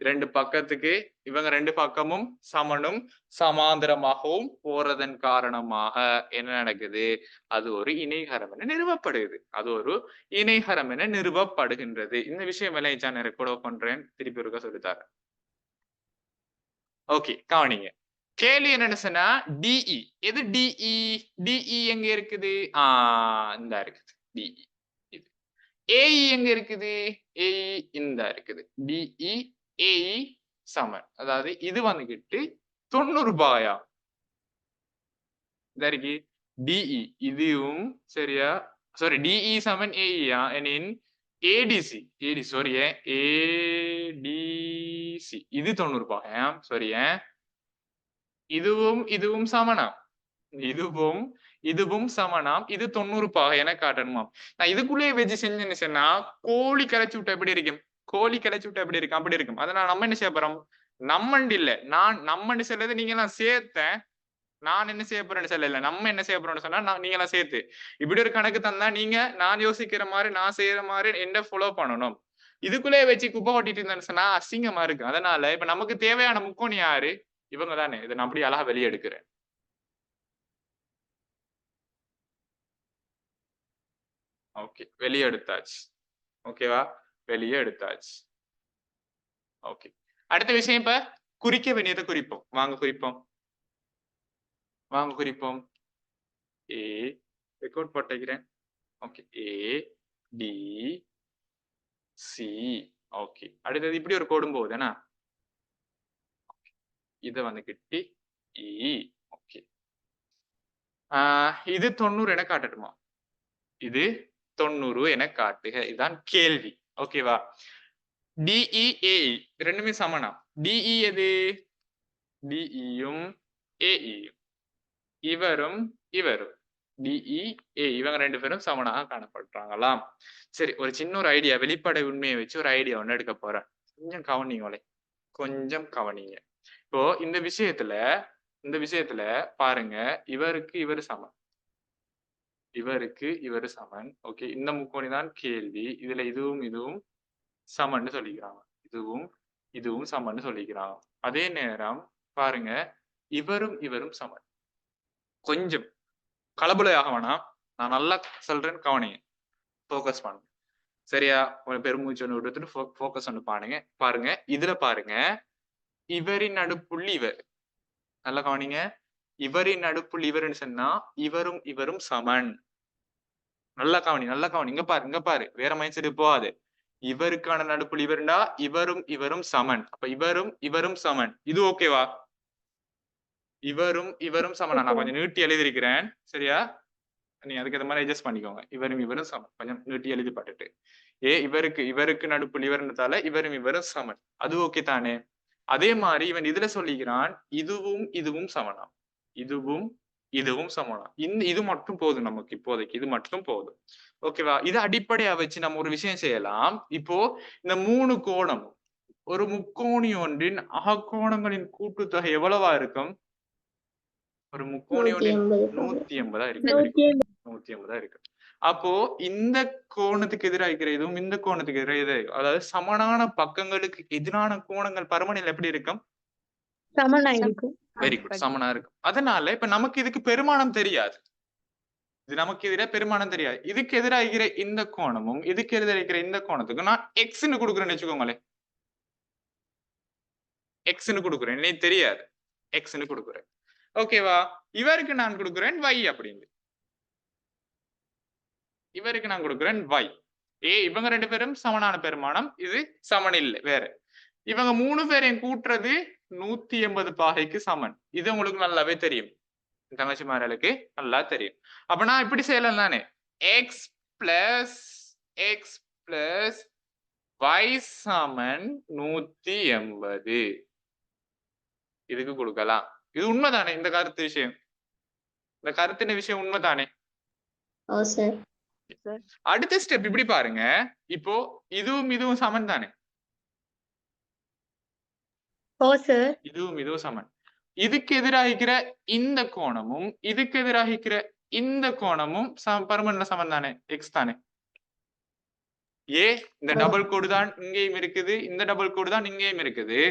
ரெண்டு பக்கத்துக்கு இவங்க ரெண்டு பக்கமும் சமனும் சமாந்தரமாகவும் போறதன் காரணமாக என்ன நடக்குது? அது ஒரு இணைகரம் என நிறுவப்படுகின்றது. இந்த விஷயம் எல்லாம் நான் ரெக்கார்ட் பண்றேன், திருப்பி ஒருக்கா சொல்லித்தாரேன். ஓகே, கவனிங்க. கேள்வி என்னன்னு சொன்னா DE. எது DE எங்க இருக்குது? இந்த இருக்குது DE. இது AE எங்க இருக்குது? AE இந்த இருக்குது. DE AE சமன், அதாவது இது வந்துகிட்டு 90 ரூபாயா இருக்கு. DE இதுவும் சரியா, சாரி DE சமன் AE எனின் ADC இது 90 ரூபாயா, சாரி இதுவும் சமனாம், இதுவும் சமனாம், இது 90 ரூபாய் என காட்டணுமாம். நான் இதுக்குள்ளே வச்சு செஞ்சேன்னு சொன்னா கோழி கரைச்சு விட்ட எப்படி இருக்கும்? அப்படி இருக்கும். அதனால நம்ம என்ன செய்ய போறோம்? நம்மண்டு இல்ல, நம்மன்னு சொல்றது நீங்க எல்லாம் சேர்த்தேன், நான் என்ன செய்ய போறேன்னு சொல்லல, நம்ம என்ன செய்ய போறோம்னு சொன்னா நீங்க எல்லாம் சேர்த்து இப்படி ஒரு கணக்கு தந்தா நீங்க நான் யோசிக்கிற மாதிரி நான் செய்யற மாதிரி என்ன ஃபாலோ பண்ணணும். இதுக்குள்ளே வச்சு குப்பை ஓட்டிட்டு இருந்தேன்னு சொன்னா அசிங்கமா இருக்கு. அதனால இப்ப நமக்கு தேவையான முக்கோணி யாரு? இவங்க தானே. இதை நான் அப்படி அழகா வெளியே எடுக்கிறேன். ஓகே, வெளியே எடுத்தாச்சு. ஓகேவா, வெளியே எடுத்தாச்சு. ஓகே, அடுத்த விஷயம் இப்ப குறிக்க வேண்டியதை குறிப்போம். வாங்க குறிப்போம். ஏ ரெக்கார்ட் போட்டுக்கிறேன். Okay, ADC. ஓகே, அடுத்தது இப்படி ஒரு கோடும் போகுதுன்னா இதை வந்துகிட்டு E. ஓகே, இது 90 என காட்டட்டுமா? இது 90 என காட்டுக, இதுதான் கேள்வி. ஓகேவா? DE AE ரெண்டுமே சமனா? DE எது? DEயும் AEயும் இவரும் DE AE இவங்க ரெண்டு பேரும் சமனாக காணப்படுறாங்களாம். சரி, ஒரு சின்ன ஒரு ஐடியா, வெளிப்படை உண்மையை வச்சு ஒரு ஐடியா ஒண்ணு எடுக்க போறேன். கொஞ்சம் கவனிங்க. இப்போ இந்த விஷயத்துல பாருங்க, இவருக்கு இவர் சமன், ஓகே, இந்த முக்கோணி தான் கேள்வி. இதுல இதுவும் சமன்னு சொல்லிக்கிறாங்க, இதுவும் சமன்னு சொல்லிக்கிறாங்க. அதே நேரம் பாருங்க, இவரும் சமன். கொஞ்சம் கலபுலையாக வேணாம், நான் நல்லா சொல்றேன், கவனிங்க, போக்கஸ் பண்ணுங்க. சரியா? பெருமூச்சு ஒன்று விடுத்துட்டு போக்கஸ் ஒன்று பாருங்க. இதுல பாருங்க, இவரின் நடுப்புள்ளி இவர், நல்லா கவனிங்க. இவரின் நடுப்புள்ளி இவருன்னு சொன்னா இவரும் இவரும் சமன். நல்லா கவனி, நல்லா கவனி. இங்க பாரு, இங்க பாரு. வேற மைண்ட் செட் போகாது. இவருக்கான நடுப்புள்ளி இவருண்டா இவரும் இவரும் சமன். அப்ப இவரும் இவரும் சமன். இது ஓகேவா? இவரும் இவரும் சமனா? நான் கொஞ்சம் நீட்டி எழுதியிருக்கிறேன். சரியா? நீங்க அதுக்கு ஏற்ற மாதிரி அட்ஜஸ்ட் பண்ணிக்கோங்க. இவரும் இவரும் சமன். கொஞ்சம் நீட்டி எழுதி பட்டுட்டு இவருக்கு நடுப்புள்ளி இவருன்றதால இவரும் இவரும் சமன். அது ஓகே தானே? அதே மாதிரி இவன் இதுல சொல்லிக்கிறான் இதுவும் இதுவும் சமனா. இதுவும் இதுவும் சமனா. இது மட்டும் போதும் நமக்கு இப்போதைக்கு. இது மட்டும் போதும். ஓகேவா? இதை அடிப்படையா வச்சு நம்ம ஒரு விஷயம் செய்யலாம். இப்போ இந்த 3 கோணம் ஒரு முக்கோணி ஒன்றின் அகக்கோணங்களின் கூட்டுத்தொகை எவ்வளவா இருக்கும்? ஒரு முக்கோணி ஒன்றின் 180 இருக்கு. 180 இருக்கு. அப்போ இந்த கோணத்துக்கு எதிராக இருக்கிற இதுவும் இந்த கோணத்துக்கு எதிராக இது, அதாவது சமனான பக்கங்களுக்கு எதிரான கோணங்கள் பருமனில் எப்படி இருக்கும்? சமனா இருக்கும். வெரி குட், சமனா இருக்கும். அதனால இப்ப நமக்கு இதுக்கு பெருமானம் தெரியாது. இது நமக்கு எதிராக பெருமானம் தெரியாது. இதுக்கு எதிராக இருக்கிற இந்த கோணமும் இதுக்கு எதிராக இருக்கிற இந்த கோணத்துக்கும் நான் எக்ஸ்ன்னு கொடுக்குறேன்னு வச்சுக்கோங்களேன். எக்ஸ்ன்னு கொடுக்குறேன், எனக்கு தெரியாது. எக்ஸ்ன்னு கொடுக்குறேன். ஓகேவா? இவருக்கு நான் கொடுக்குறேன் y அப்படின்னு. இவருக்கு நான் கொடுக்குறேன் y. இவங்க 2 பேரும் சமனான பெருமானம். இது சமன் இல்லை, வேற. இவங்க 3 பேரையும் கூட்டுறது 180 பாகைக்கு சமன். இது உங்களுக்கு நல்லாவே தெரியும். தங்கச்சிமார்களுக்கு நல்லா தெரியும். அப்ப நான் இப்படி செய்யலாம் தானே? எக்ஸ் பிளஸ் y சமன் 180 இதுக்கு கொடுக்கலாம். இது உண்மைதானே? இந்த கருத்து விஷயம், இந்த கருத்தின விஷயம் உண்மைதானே? அடுத்த ஸ்டெப் இப்படி பாருங்க. இப்போ இதுவும் இதுவும் சமன் தானே? இதுவும் இதுவும் சமன். இதுக்கு எதிராகிக்கிற இந்த கோணமும் இதுக்கு எதிராகிக்கிற இந்த கோணமும் பருமன்ல சமன் தானே? எக்ஸ் தானே? இந்த டபுள் கோடு தான் இங்கேயும் இருக்குது, இந்த டபுள் கோடு தான் இங்கேயும் இருக்குது.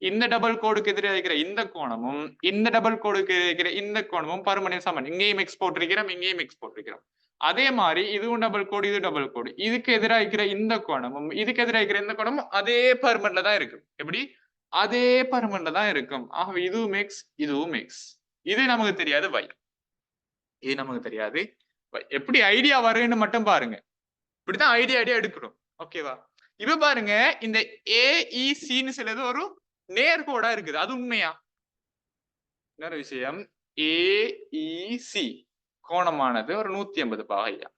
இந்த டபுள் கோடுக்கு எதிராக இருக்கிற இந்த கோணமும் இந்த டபுள் கோடுக்கு இருக்கிற இந்த கோணமும் பருமனில் சமன். இங்கேயும் எக்ஸ் போட்டிருக்கிறோம், இங்கேயும் எக்ஸ் போட்டிருக்கிறோம். அதே மாதிரி இதுவும் டபுள் கோடு, இது டபுள் கோடு. இதுக்கு எதிராக இருக்கிற இந்த கோணமும் இதுக்கு எதிராக இருக்கிற இந்த கோணமும் அதே பருமன்ல தான் இருக்கும். எப்படி? அதே பருமன்ல தான் இருக்கும். ஆகவே இதுவும் எக்ஸ், இதுவும் எக்ஸ். இது நமக்கு தெரியாது y. இது நமக்கு தெரியாது y. எப்படி ஐடியா வருன்னு மட்டும் பாருங்க. இப்படிதான் ஐடியா எடுக்கணும். ஓகேவா? இப்ப பாருங்க, இந்த AECன்னு சிலது ஒரு நேர்கோடா இருக்குது. அது உண்மையா? இன்னொரு விஷயம், AEC கோணமானது ஒரு 180 பாகையா.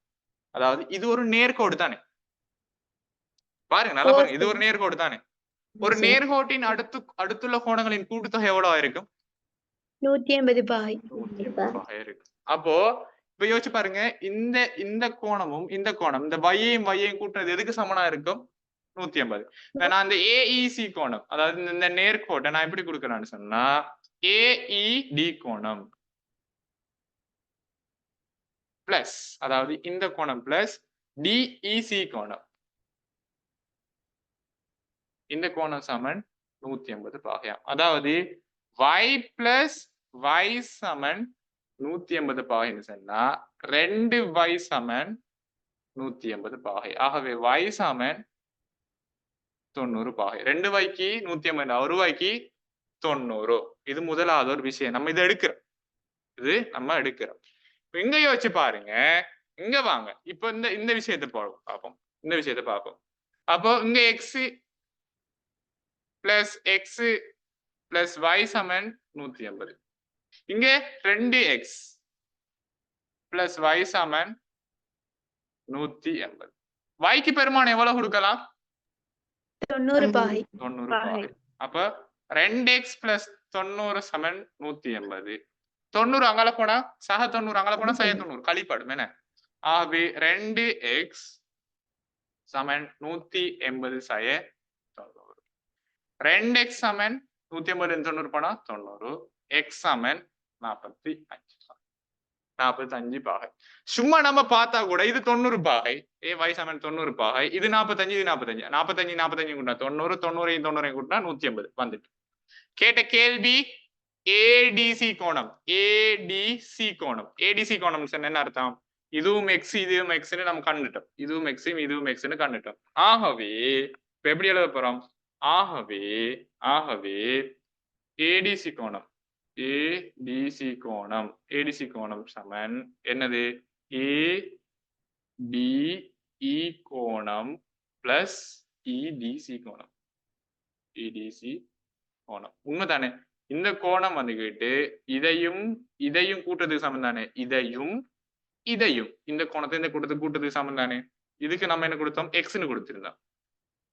அதாவது இது ஒரு நேர்கோடு தானே? பாருங்க, நல்லா பாருங்க. இது ஒரு நேர்கோடு தானே? ஒரு நேர்கோட்டின் அடுத்துள்ள கோணங்களின் கூட்டுத்தொகை எவ்வளவு இருக்கும்? 180 பாகை. 180 பாகை இருக்கு. அப்போ இப்ப யோசிச்சு பாருங்க, இந்த கோணமும் இந்த கோணம், இந்த y-யையும் கூட்டுறது எதுக்கு சமனா இருக்கும்? 180. நான் அந்த AEC கோணம், அதாவது இந்த நேர்கோட்டை நான் எப்படி கொடுக்கலாம்னு சொன்னா AED கோணம் பிளஸ், அதாவது இந்த கோணம் பிளஸ் DEC கோணம். இந்த கோணம் சமன் 180 பாகையாம். அதாவது y பிளஸ் y சமன் 180 பாகைன்னு சொன்னா 2y சமன் 180 பாகை. ஆகவே y சமன் 90 பாகை. 2yக்கு 180, 1 90. இது முதலாவது ஒரு விஷயம். நம்ம இதை எடுக்கிறோம். இது நம்ம எடுக்கிறோம். இங்க யோசிச்சு பாருங்க. இங்க வாங்க. இப்ப இந்த விஷயத்தை பார்ப்போம். இந்த விஷயத்தை பார்ப்போம். அப்போ இங்க எக்ஸ் பிளஸ் y சமன் 180. இங்க 2x பிளஸ் y சமன் 180. yக்கு பெருமானம் எவ்வளவு கொடுக்கலாம்? 90 பாகை. 90 பாகை. அப்ப 2x பிளஸ் 90 சமன் 180. 90 அங்கால போனா சக 90, அங்கால போனா சக 90 கழிப்படும் என்ன? ஆகவே 2x சமன் 180 சய 90. 2x சமன் 180 90 போனா 90. x சமன் 45 பாகை. சும்மா நம்ம பார்த்தா கூட இது 90 பாகை. y சமன் 90 பாகை. இது 45, இது 45. 45 கூட்டினா 90, 90 கூட்டினா 180 வந்துட்டு. கேட்ட கேள்வி ADC கோணம். ADC கோணம். ADC கோணம் என்ன அர்த்தம்? இதுவும் x, இதுவும் xன்னு நம்ம கண்டுட்டோம். இதுவும் x, இதுவும் xன்னு கண்டுட்டோம். ஆகவே இப்ப எப்படி எழுத போறோம்? ஆகவே ADC கோணம் ஏடிசி கோணம் ஏடிசி கோணம் சமன் என்னது ஏடிஇ கோணம் பிளஸ் இடிசி கோணம் இடிசி கோணம் உண்மைதானே இந்த கோணம் வந்துகிட்டு இதையும் கூட்டத்துக்கு சமம் தானே இதையும் இந்த கோணத்தை இந்த கூட்டத்துக்கு கூட்டத்துக்கு சமம் தானே இதுக்கு நம்ம என்ன கொடுத்தோம் எக்ஸ்னு கொடுத்திருந்தோம்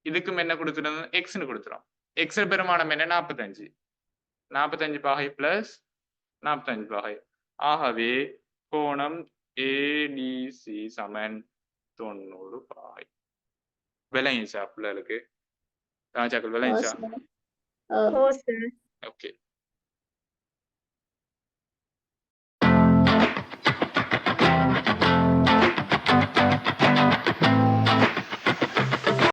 இதுக்கும் என்ன கொடுத்திருந்தோம் எக்ஸ்னு கொடுத்துறோம் எக்ஸ் பெருமானம் என்ன 45 பாகை பிளஸ் 45 பாகை ஆகவே கோணம் ஏடிசி சமன் 90 பாகை விளங்கிச்சா பிள்ளைகளுக்கு விளங்கிச்சா ஓ சார் ஓகே